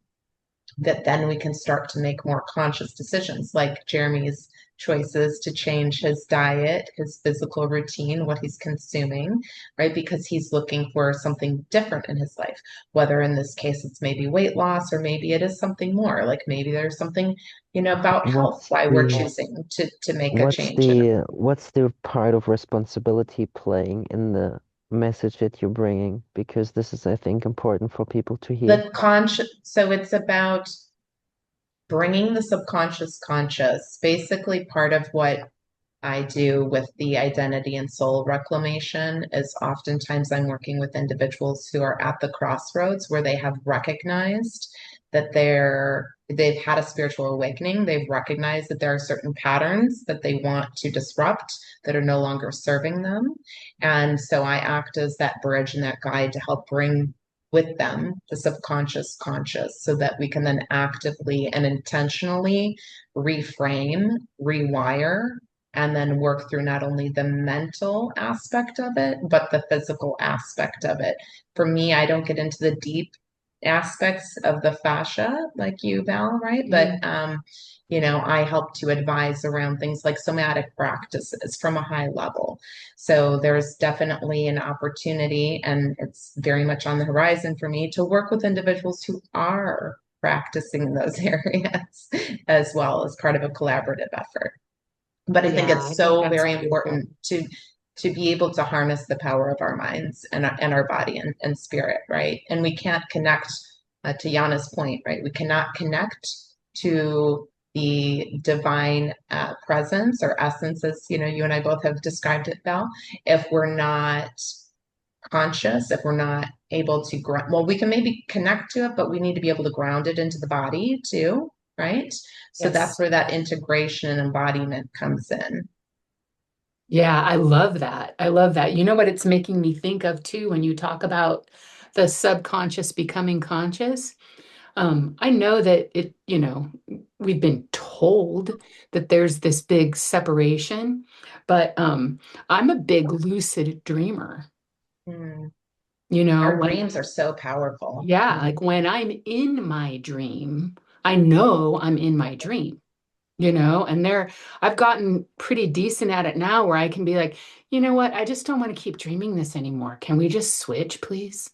that then we can start to make more conscious decisions, like Jeremy's choices to change his diet, his physical routine, what he's consuming, right? Because he's looking for something different in his life, whether in this case it's maybe weight loss, or maybe it is something more, like maybe there's something, about health, What's why we're the choosing to make a change in. what's the part of responsibility playing in the message that you're bringing? Because this is, I think, important for people to hear. The conscious, so it's about bringing the subconscious conscious. Basically, part of what I do with the identity and soul reclamation is oftentimes I'm working with individuals who are at the crossroads where they have recognized that they've had a spiritual awakening. They've recognized that there are certain patterns that they want to disrupt that are no longer serving them. And so I act as that bridge and that guide to help bring with them the subconscious conscious, so that we can then actively and intentionally reframe, rewire, and then work through not only the mental aspect of it, but the physical aspect of it. For me, I don't get into the deep aspects of the fascia like you, Val, right? But I help to advise around things like somatic practices from a high level. So there's definitely an opportunity, and it's very much on the horizon for me to work with individuals who are practicing in those areas as well, as part of a collaborative effort. But I think Yeah, it's I think so that's very beautiful. important to be able to harness the power of our minds and our body and spirit, right? And we can't connect, to Yana's point, right? We cannot connect to the divine presence or essence, as you and I both have described it, Val, if we're not conscious, if we're not able to ground. Well, we can maybe connect to it, but we need to be able to ground it into the body too, right? So that's Yes. where that integration and embodiment comes in. Yeah, I love that. I love that. You know what it's making me think of too when you talk about the subconscious becoming conscious? I know that we've been told that there's this big separation, but I'm a big lucid dreamer. Mm. You know, Our when, dreams are so powerful. yeah, like when I'm in my dream, I know I'm in my dream, and I've gotten pretty decent at it now where I can be like, you know what, I just don't want to keep dreaming this anymore. Can we just switch, please?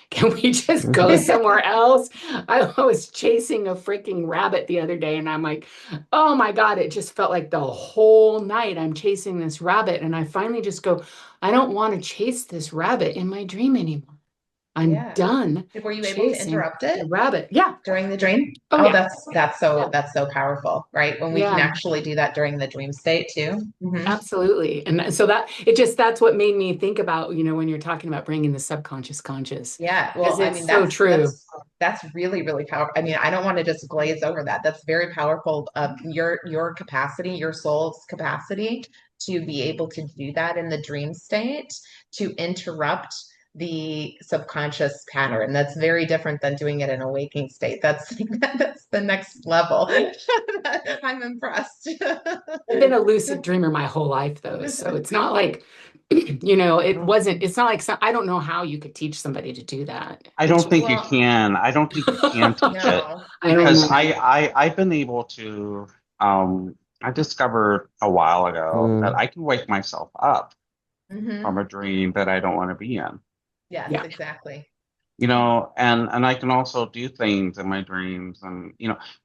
Can we just go somewhere else? I was chasing a freaking rabbit the other day and I'm like, oh my God, it just felt like the whole night I'm chasing this rabbit. And I finally just go, I don't want to chase this rabbit in my dream anymore. I'm Yeah. done Were you able to chasing interrupt it the rabbit. Yeah. during the dream? Oh, Oh, yeah. that's Yeah. that's so powerful, right? When we can Yeah. actually do that during the dream state too. Absolutely. And so that's what made me think about, when you're talking about bringing the subconscious conscious, Yeah, because well, I it's mean so true. that's really really powerful. I mean, I don't want to just glaze over that. That's very powerful. Your capacity, your soul's capacity to be able to do that in the dream state, to interrupt the subconscious pattern. That's very different than doing it in a waking state. That's the next level. I'm impressed. I've been a lucid dreamer my whole life, though. So it's not like, it's not like, I don't know how you could teach somebody to do that. I It's don't just, think you Well, can. I don't think you can teach it no. I don't because know. I've been able to I discovered a while ago that Mm, I can wake myself up from Hmm. a dream that I don't want to be in. Yes, Yeah. exactly. And I can also do things in my dreams, and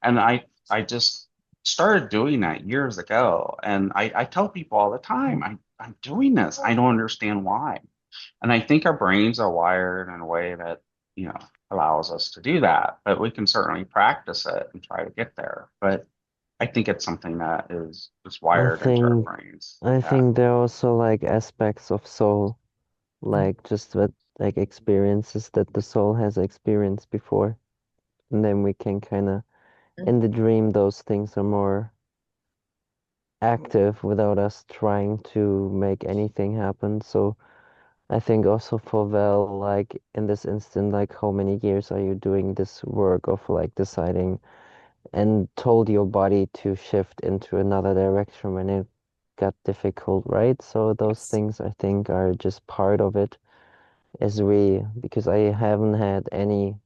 and I just started doing that years ago, and I tell people all the time, I'm doing this. I don't understand why. And I think our brains are wired in a way that, you know, allows us to do that, but we can certainly practice it and try to get there. But I think it's something that is just I wired into our think brains. I Yeah. think there are also like aspects of soul, like just that like experiences that the soul has experienced before. And then we can kind of, in the dream, those things are more active without us trying to make anything happen. So I think also for Val, like in this instant, like how many years are you doing this work of like deciding and told your body to shift into another direction when it got difficult, right? So those Yes. things I think are just part of it as we, because I haven't had any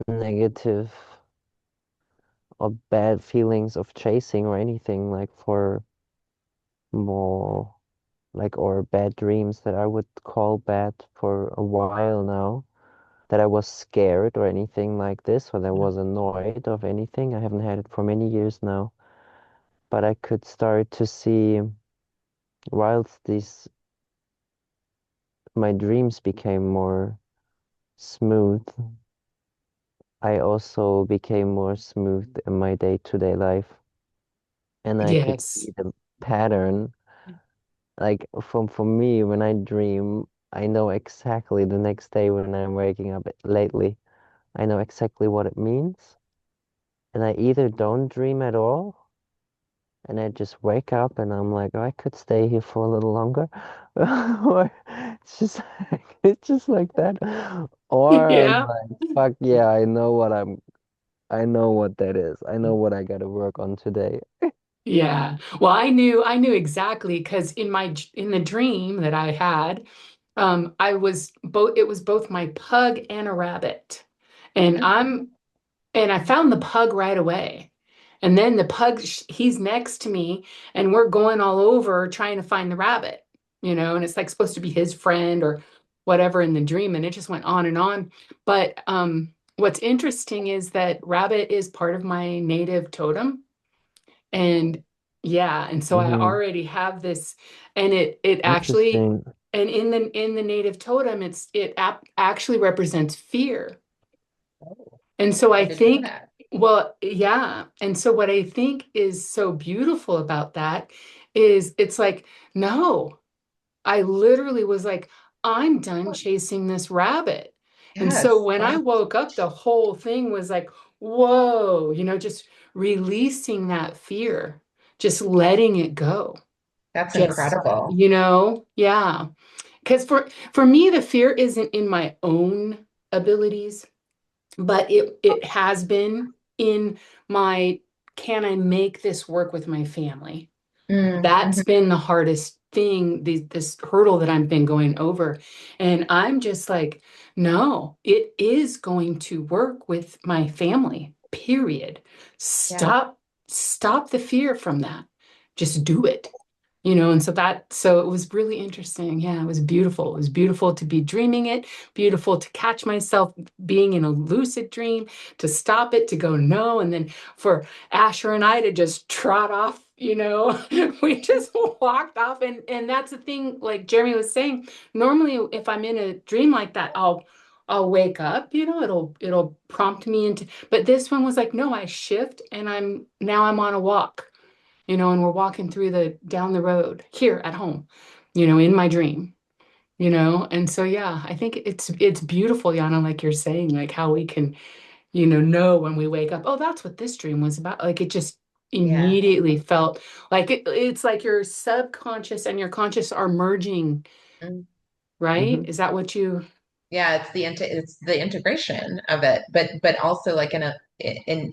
negative or bad feelings of chasing or anything like for more like or bad dreams that I would call bad for a while now. That I was scared or anything like this, or that I Yeah. was annoyed of anything. I haven't had it for many years now. But I could start to see whilst these my dreams became more smooth, I also became more smooth in my day-to-day life. And I could Yes. see the pattern. Like for me, when I dream, I know exactly the next day when I'm waking up lately. I know exactly what it means. And I either don't dream at all, and I just wake up and I'm like, oh, I could stay here for a little longer. Or it's just like that. Or I'm Yeah. like, fuck yeah, I know what that is. I know what I gotta work on today. Yeah. Well, I knew exactly because in the dream that I had, it was both my pug and a rabbit. And I found the pug right away. And then the pug, he's next to me, and we're going all over trying to find the rabbit, and it's like supposed to be his friend or whatever in the dream. And it just went on and on. But what's interesting is that rabbit is part of my native totem. And yeah, and so I Mm-hmm. already have this, and it actually, Interesting. and in the native totem, actually represents fear. And so I I didn't know think, that. well, yeah. And so what I think is so beautiful about that is it's like, no, I literally was like, I'm done chasing this rabbit. And so Yes. when I woke up, the whole thing was like, whoa, just releasing that fear, just letting it go. That's Just, incredible. yeah. Because for me, the fear isn't in my own abilities, but it has been in my, can I make this work with my family? That's Mhm. been the hardest thing, this hurdle that I've been going over. And I'm just like, no, it is going to work with my family, period. Yeah. Stop the fear from that. Just do it. And so it was really interesting. Yeah, it was beautiful. It was beautiful to be dreaming it, beautiful to catch myself being in a lucid dream, to stop it, to go no, and then for Asher and I to just trot off. We just walked off, and that's the thing. Like Jeremy was saying, normally if I'm in a dream like that, I'll wake up. It'll prompt me into. But this one was like, no, I shift, and I'm on a walk. And we're walking through down the road here at home, in my dream. And so yeah, I think it's beautiful, Yana, like you're saying, like how we can know when we wake up, oh, that's what this dream was about. Like it just Yeah. immediately felt like it's like your subconscious and your conscious are merging, Mm. right? Hmm. Is that what you? Yeah, it's the integration of it, but also like in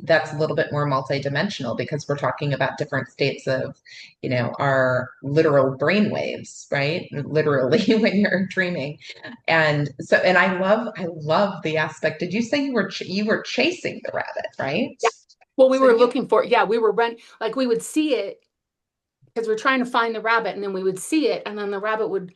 that's a little bit more multidimensional because we're talking about different states of, our literal brain waves, right? Literally when you're dreaming. And I love the aspect. Did you say you were chasing the rabbit, right? Yeah. Well, we So were you looking for, yeah, we were run like we would see it because we're trying to find the rabbit, and then we would see it, and then the rabbit would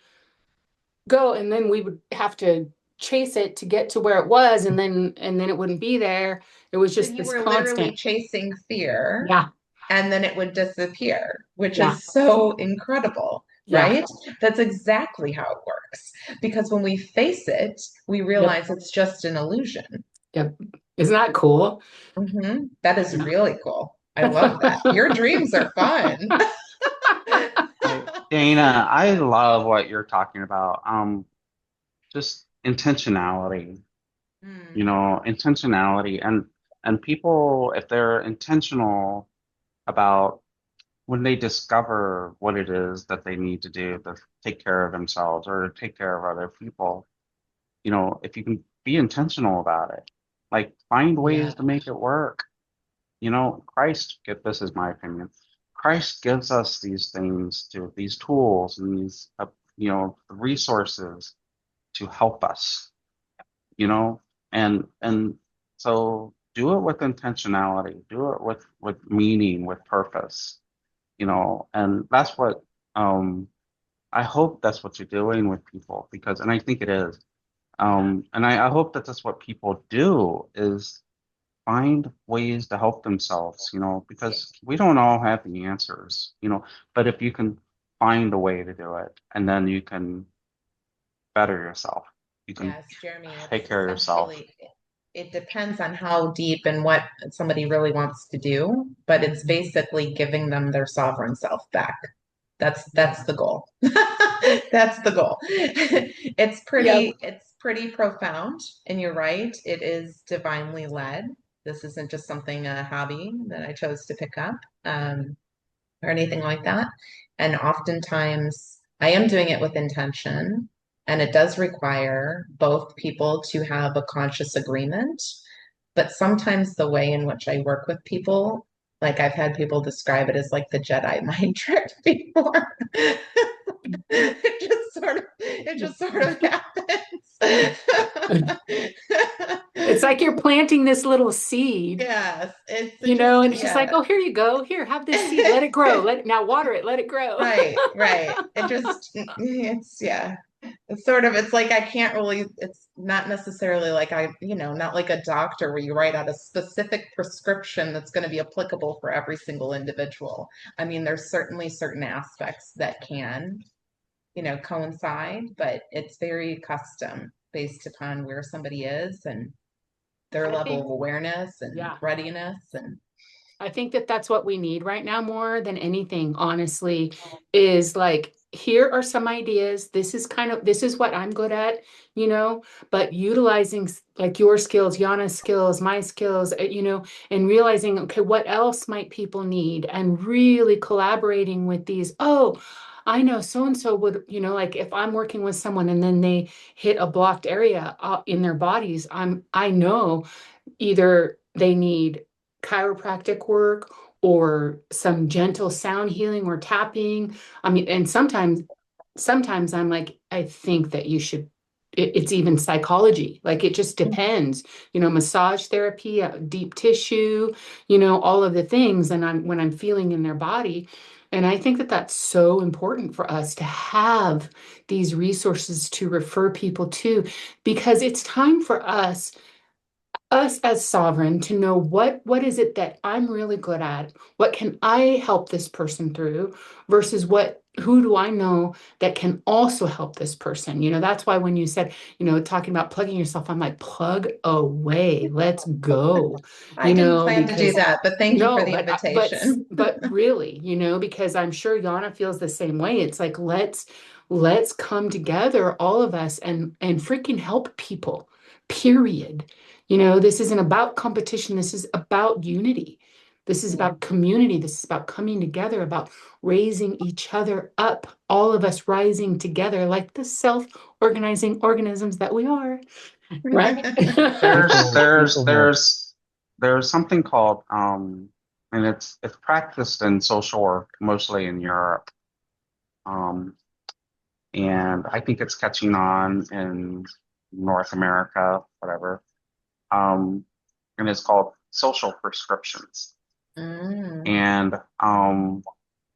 go, and then we would have to chase it to get to where it was, and then it wouldn't be there. It was so just you this were literally constant. chasing fear Yeah, and then it would disappear, which yeah, is so incredible, yeah, right? That's exactly how it works. Because when we face it, we yep, realize it's just an illusion. yep. Isn't that cool? That is Yeah. really cool. I love that. Your dreams are fun. Dana, I love what you're talking about. Just intentionality, Mm, intentionality and people, if they're intentional about when they discover what it is that they need to do to take care of themselves or to take care of other people, if you can be intentional about it, like find ways yeah, to make it work. Christ, get this is my opinion. Christ gives us these things to these tools and these, resources to help us, you know, and so do it with intentionality, do it with meaning, with purpose, and that's what I hope that's what you're doing with people because, and I think it is, yeah, and I hope that that's what people do is find ways to help themselves, yeah. because we don't all have the answers, but if you can find a way to do it, and then you can better yourself, you can Yes, Jeremy, take it's care of yourself. essentially, it depends on how deep and what somebody really wants to do, but it's Mhm. basically giving them their sovereign self back. That's Yeah. the goal. That's the goal. Yep. It's pretty profound, and you're right, it is divinely led. This isn't just something, a hobby that I chose to pick up. Or anything like that. And oftentimes I am doing it with intention, and it does require both people to have a conscious agreement. But sometimes the way in which I work with people, like I've had people describe it as like the Jedi mind trick before. It just sort of happens. It's like you're planting this little seed, Yes, it just and it's just like, yeah. oh, here you go. Here, have this seed. Let it grow. Now water it. Let it grow. Right, right. It's yeah. It's like I can't really, it's not necessarily like not like a doctor where you write out a specific prescription that's going to be applicable for every single individual. I mean, there's certainly certain aspects that can, coincide, but it's very custom based upon where somebody is and their I level think, of awareness and yeah. readiness and I think that that's what we need right now more than anything, honestly, is like, here are some ideas. This is what I'm good at, but utilizing like your skills, Yana's skills, my skills, and realizing, okay, what else might people need and really collaborating with these. Oh, I know so and so would, like if I'm working with someone and then they hit a blocked area in their bodies, I know either they need chiropractic work or some gentle sound healing or tapping. I mean, and sometimes I'm like, I think that you should, it's even psychology. Like it just depends, massage therapy, deep tissue, all of the things. And when I'm feeling in their body. And I think that that's so important for us to have these resources to refer people to, because it's time for us as sovereign to know what is it that I'm really good at? What can I help this person through versus who do I know that can also help this person? That's why when you said, talking about plugging yourself, I'm like, plug away, let's go, I didn't plan to do because that, but thank you for no, the invitation. but really, because I'm sure Yana feels the same way. It's like let's come together, all of us, and freaking help people. Period. This isn't about competition. This is about unity. This is Yeah. about community. This is about coming together, about raising each other up, all of us rising together like the self-organizing organisms that we are, right? There's People there's people have there's there's something called and it's practiced in social work mostly in Europe. Um, and I think it's catching on in North America, whatever. Um, and it's called social prescriptions. Mm. And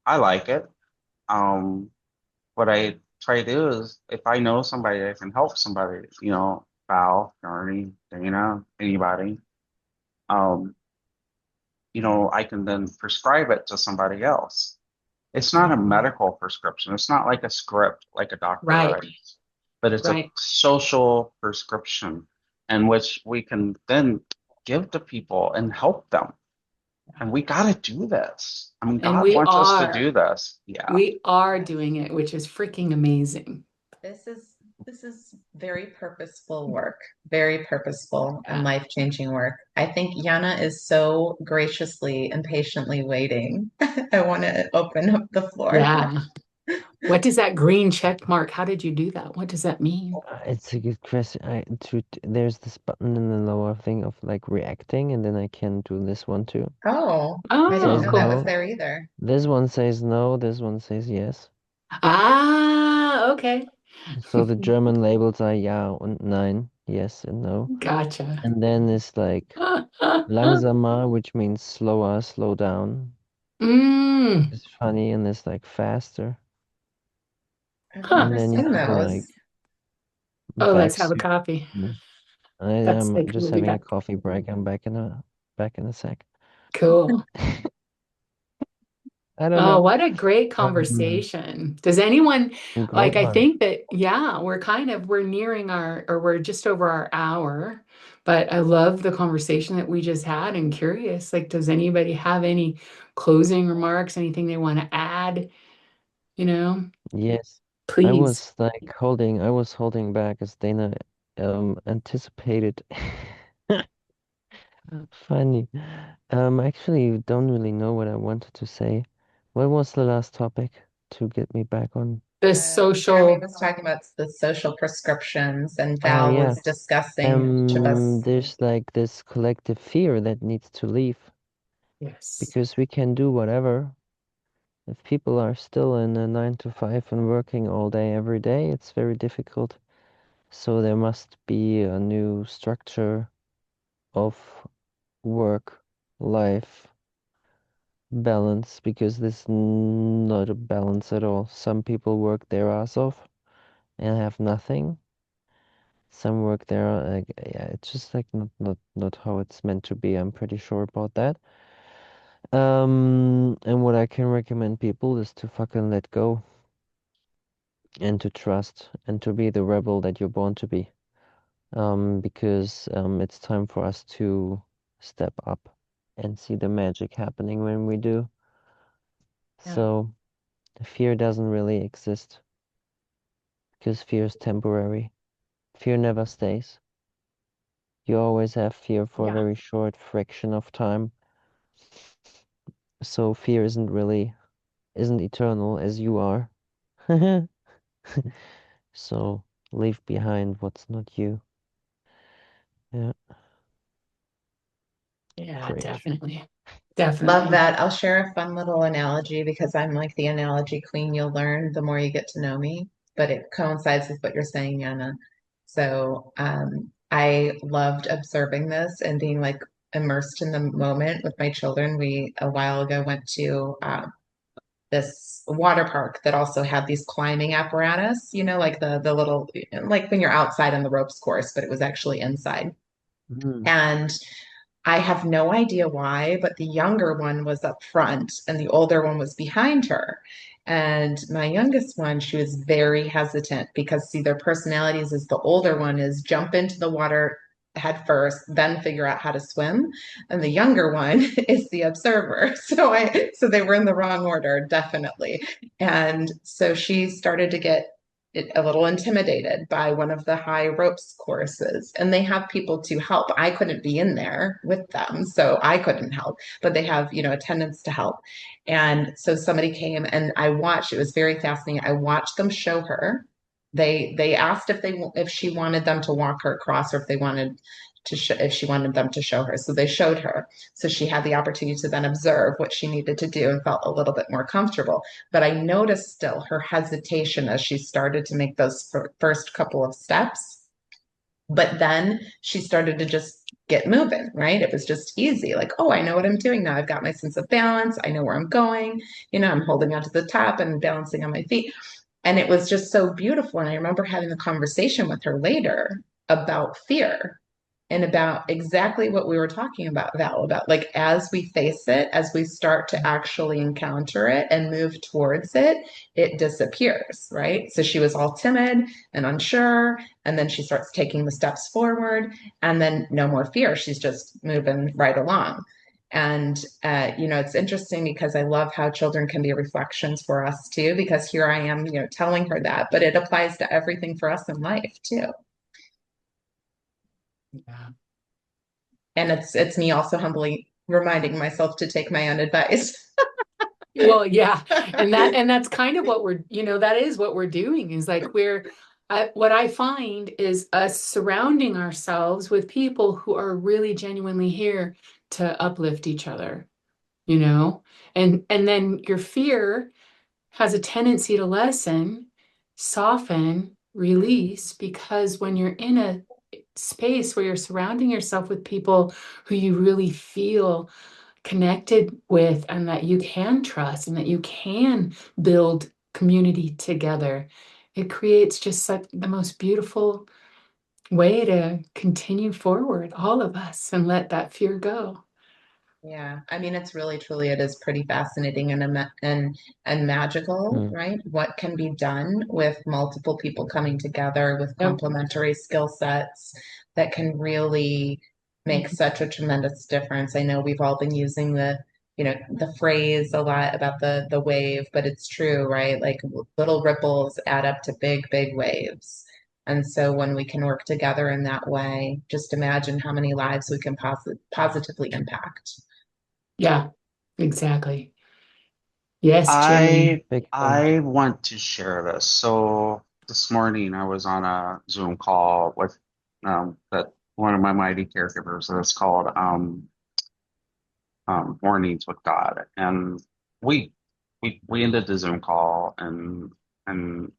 I like it. Um, what I try to do is if I know somebody that can help somebody, Val, Journey, Dana, anybody, um, I can then prescribe it to somebody else. It's not a medical prescription. It's not like a script like a doctor Right, writes, but it's a right. social prescription in which we can then give to people and help them. And we got to do this. I mean, And God wants us to do this. Yeah. we are doing it, which is freaking amazing. This is this is very purposeful work, very purposeful and Yeah. life-changing work. I think Yana is so graciously and patiently waiting. I want to open up the floor. Yeah. What does that green check mark? How did you do that? What does that mean? it's a good question. There's this button in the lower thing of like reacting, and then I can do this one too. Oh, I didn't Oh, Says know that cool. was no. there either. This one says no. This one says yes. Ah, okay. So the German labels are ja und nein, yes and no. Gotcha. And then it's like langsamer, which means slower, slow down. Mm. It's funny, and it's like faster. I've Huh. And never then you seen can those. like Oh, let's back have a to. coffee. I That's am like just we'll be having a back. coffee break. I'm back in a sec. Cool. I don't Oh, know. what a great Um, conversation. Does anyone like, I Grobhart. think that, yeah, we're nearing or we're just over our hour, but I love the conversation that we just had and curious, like, does anybody have any closing remarks, anything they want to add, you know, Yes. please. I was holding back as Dana anticipated. Funny. Actually don't really know what I wanted to say. What was the last topic to get me back on? The Jeremy social, was talking about the social prescriptions, and Oh Val yeah. was discussing each of us. There's like this collective fear that needs to leave yes. because we can do whatever. If people are still in a 9 to 5 and working all day every day, it's very difficult. So there must be a new structure of work life balance because this not a balance at all. Some people work their ass off and have nothing. Some work their like yeah, it's just like not how it's meant to be. I'm pretty sure about that. And what I can recommend people is to fucking let go and to trust and to be the rebel that you're born to be. Because it's time for us to step up and see the magic happening when we do. Yeah. So fear doesn't really exist because fear is temporary. Fear never stays. You always have fear for a Yeah. very short fraction of time. So fear isn't eternal as you are. So leave behind what's not you. Yeah, Yeah, great. definitely. Love Definitely. that. I'll share a fun little analogy because I'm like the analogy queen. You'll learn the more you get to know me, but it coincides with what you're saying, Yana. So I loved observing this and being like immersed in the moment with my children. We a while ago went to this water park that also had these climbing apparatus, like the little like when you're outside on the ropes course, but it was actually inside. Mm. And I have no idea why, but the younger one was up front and the older one was behind her. And my youngest one, she was very hesitant because, see, their personalities is the older one is jump into the water head first, then figure out how to swim. And the younger one is the observer. So they were in the wrong order, definitely. And so she started to get a little intimidated by one of the high ropes courses, and they have people to help. I couldn't be in there with them, so I couldn't help, but they have, attendants to help. And so somebody came and I watched. It was very fascinating. I watched them show her. They asked if she wanted them to walk her across, or if they wanted if she wanted them to show her. So they showed her. So she had the opportunity to then observe what she needed to do and felt a little bit more comfortable. But I noticed still her hesitation as she started to make those first couple of steps. But then she started to just get moving, right? It was just easy. Like, oh, I know what I'm doing now. I've got my sense of balance. I know where I'm going. I'm holding onto the top and balancing on my feet. And it was just so beautiful. And I remember having a conversation with her later about fear and about exactly what we were talking about, Val, about like as we face it, as we start to actually encounter it and move towards it, it disappears, right? So she was all timid and unsure, and then she starts taking the steps forward, and then no more fear. She's just moving right along. And, it's interesting because I love how children can be reflections for us too, because here I am, telling her that, but it applies to everything for us in life too. Yeah. And it's me also humbly reminding myself to take my own advice. Well, yeah. And that's kind of what that is what we're doing is like what I find is us surrounding ourselves with people who are really genuinely here to uplift each other, you know? And then your fear has a tendency to lessen, soften, release, because when you're in a space where you're surrounding yourself with people who you really feel connected with and that you can trust and that you can build community together, it creates just such the most beautiful way to continue forward, all of us, and let that fear go. Yeah, I mean, it's really, truly, it is pretty fascinating and magical, Mm. right? What can be done with multiple people coming together with Yep. complementary skill sets that can really make such a tremendous difference. I know we've all been using the phrase a lot about the wave, but it's true, right? Like little ripples add up to big, big waves. And so when we can work together in that way, just imagine how many lives we can positively impact. Yeah, exactly. Yes, Jerry. I Big thing. I want to share this. So this morning I was on a Zoom call with that one of my mighty caregivers that's called Mornings with God, and we we ended the Zoom call, and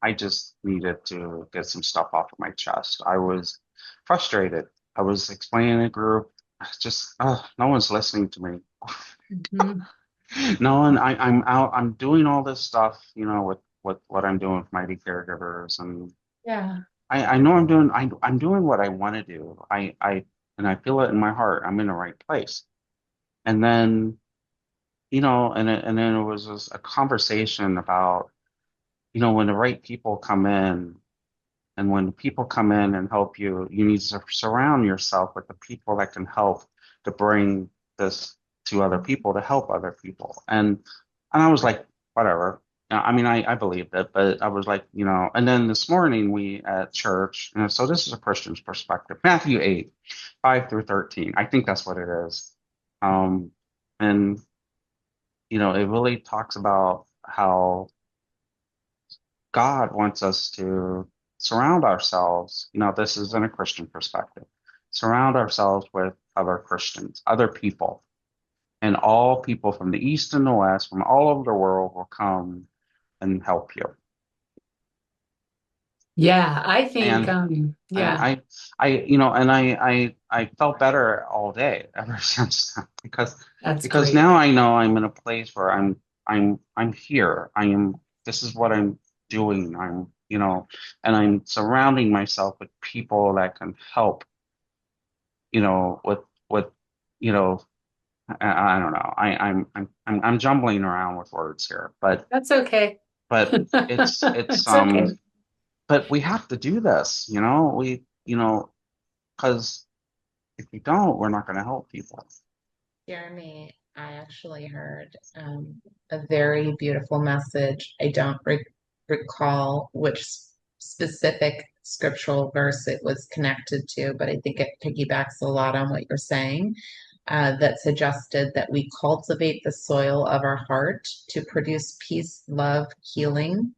I just needed to get some stuff off of my chest. I was frustrated. I was explaining to the group, just no one's listening to me. Mhm. No, and I'm out. I'm doing all this stuff, with what I'm doing with Mighty Caregivers, and Yeah. I know I'm doing what I want to do. And I feel it in my heart. I'm in the right place. And then, and then it was just a conversation about, when the right people come in, and when people come in and help you, you need to surround yourself with the people that can help to bring this to other people to help other people. And I was like, whatever. I mean, I believed it, but I was like, and then this morning we at church, and so this is a Christian's perspective, Matthew 8, 5 through 13. I think that's what it is. Um, and, it really talks about how God wants us to surround ourselves, this is in a Christian perspective, surround ourselves with other Christians, other people, and all people from the East and the West, from all over the world will come and help you. Yeah, I think, And and yeah, I felt better all day ever since then that's because great. now I know I'm in a place where I'm here. This is what I'm doing. And I'm surrounding myself with people that can help, with, you know, I don't know. I'm jumbling around with words here, That's okay. but it's It's okay. but we have to do this, because if we don't, we're not going to help people. Jeremy, I actually heard a very beautiful message. I don't recall which specific scriptural verse it was connected to, but I think it piggybacks a lot on what you're saying. That suggested that we cultivate the soil of our heart to produce peace, love, healing,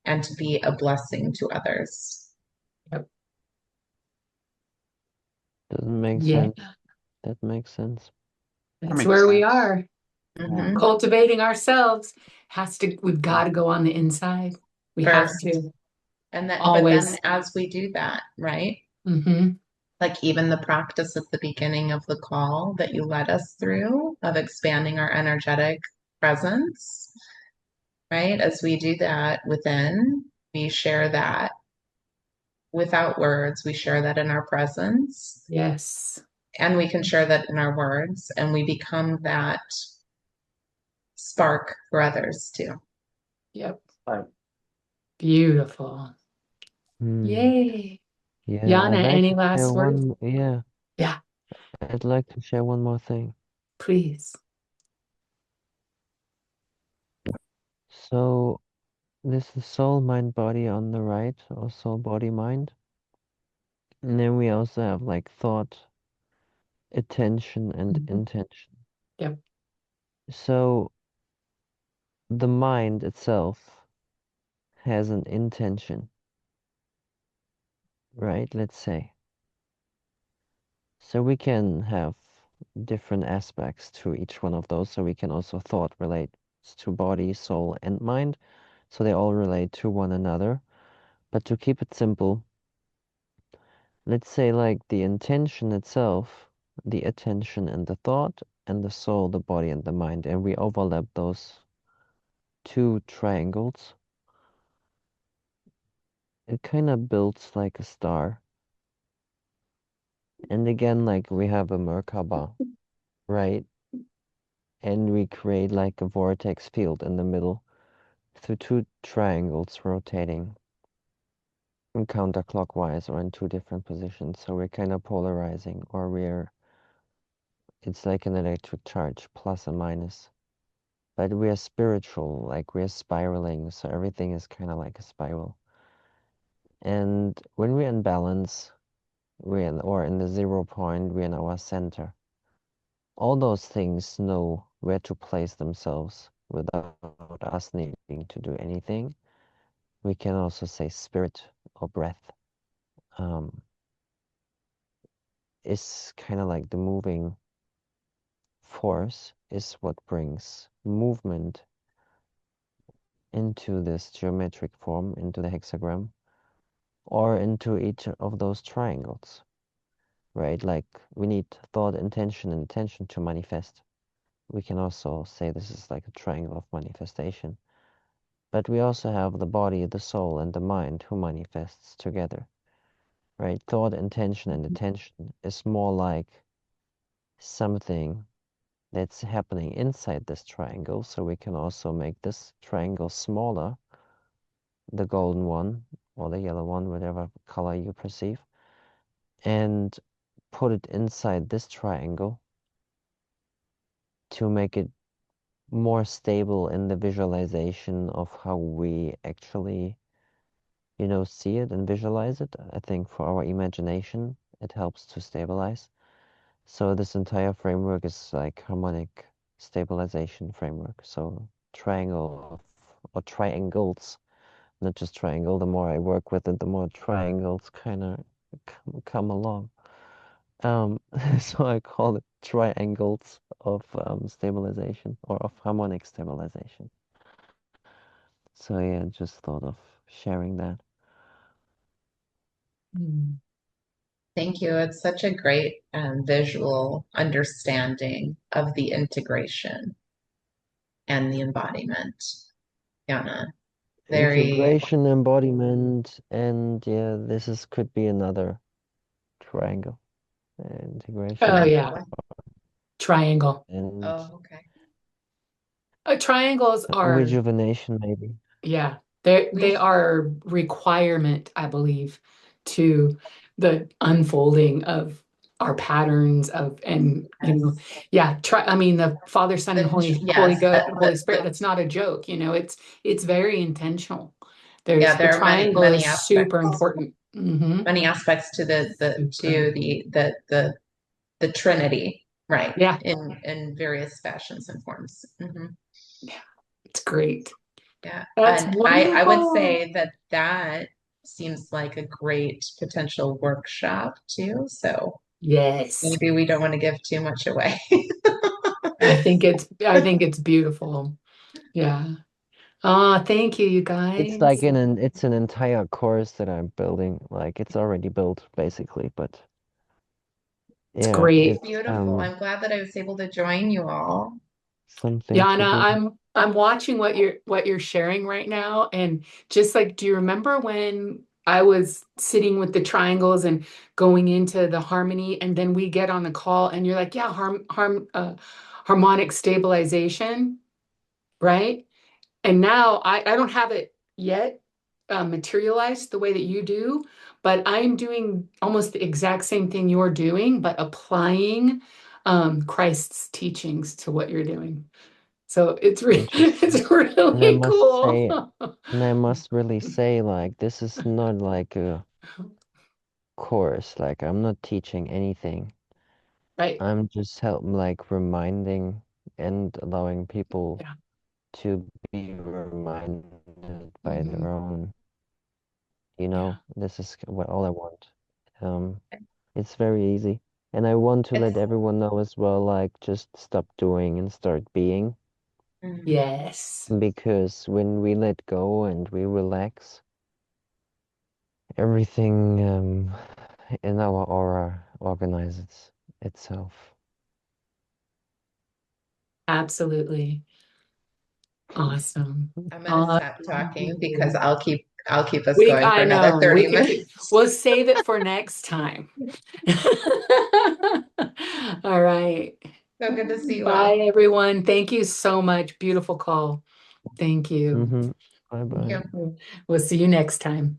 and to be a blessing to others. Yep. Doesn't make Yeah, sense. That makes sense. That that's makes where we sense. are. Yeah. Hmm. Cultivating ourselves we've got to go on the inside. We have First, to but then always. as we do that, right? Hmm. Like even the practice at the beginning of the call that you led us through of expanding our energetic presence, right? As we do that within, we share that without words, we share that in our presence, Yes. and we can share that in our words, and we become that spark for others too. Yep. But Beautiful. Hmm. Yay. Yeah, Yana, I'd like any to share last words? yeah, Yeah, I'd like to share one more thing. please. So this is soul, mind, body on the right, or soul, body, mind. And then we also have like thought, attention, and Mhm. intention. Yep. So the mind itself has an intention, right? Let's say. So we can have different aspects to each one of those. So we can also thought relates to body, soul, and mind. So they all relate to one another. But to keep it simple, let's say like the intention itself, the attention and the thought, and the soul, the body, and the mind, and we overlap those two triangles. It kind of builds like a star. And again, like we have a Merkaba, right? And we create like a vortex field in the middle through two triangles rotating counterclockwise or in two different positions. So we're kind of polarizing, or it's like an electric charge, plus and minus. But we are spiritual, like we're spiraling, so everything is kind of like a spiral. And when we're in balance, or in the 0 point, we're in our center. All those things know where to place themselves without us needing to do anything. We can also say spirit or breath um, is kind of like the moving force, is what brings movement into this geometric form, into the hexagram, or into each of those triangles, right? Like we need thought, intention, and attention to manifest. We can also say this is like a triangle of manifestation. But we also have the body, the soul, and the mind who manifests together, right? Thought, intention, and attention is more like something that's happening inside this triangle. So we can also make this triangle smaller, the golden one or the yellow one, whatever color you perceive, and put it inside this triangle to make it more stable in the visualization of how we actually, see it and visualize it. I think for our imagination, it helps to stabilize. So this entire framework is like harmonic stabilization framework. So triangle of, or triangles not just triangle. The more I work with it, the more triangles kind of come along. Um, so I call it triangles of stabilization or of harmonic stabilization. So yeah, just thought of sharing that. Mm. Thank you. It's such a great visual understanding of the integration and the embodiment. Yana, very, Integration, embodiment, and yeah, this is could be another triangle. Oh, Integration yeah. Triangle. and oh, okay. Triangles are, rejuvenation, maybe. yeah, they We, are requirement, I believe, to the unfolding of our patterns of, and yes. yeah, I mean, the Father, Son, and Yes, Holy Spirit, that's not a joke, it's very intentional. yeah, The there are triangle many is super aspects, important. many aspects to Super. the Trinity, right? Yeah, In various fashions and forms. yeah, it's great. Yeah, That's and I would wonderful. say that that seems like a great potential workshop too. So Yes. maybe we don't want to give too much away. I think it's beautiful. Yeah. Ah, thank you, you It's like guys. it's an entire course that I'm building. Like it's already built basically, but It's yeah, great. it's Beautiful. I'm glad that I was able to join you all. something to Yana, do. I'm watching what you're sharing right now, and just like, do you remember when I was sitting with the triangles and going into the harmony, and then we get on a call and you're like, yeah, harmonic stabilization, right? And now I don't have it yet materialized the way that you do, but I'm doing almost the exact same thing you're doing, but applying Christ's teachings to what you're doing. So Interesting. it's And I really must cool. say, and I must really say, like, this is not like a course. Like, I'm not teaching anything. Right. I'm just like reminding and allowing people Yeah. to be reminded by Hmm. their own, Yeah. this is what all I want. Um, it's very easy. And I want to let It's everyone know as well, like, just stop doing and start being. mm, Yes. Because when we let go and we relax, everything in our aura organizes itself. Absolutely. Awesome. I'm gonna Uh, stop talking because I'll keep us we going for I another know 30 we could keep, minutes. we'll save it for next time. All right. So good to see you Bye, all. everyone. Thank you so much. Beautiful call. Thank you. Mm-hmm. Bye Thank bye. you. We'll see you next time.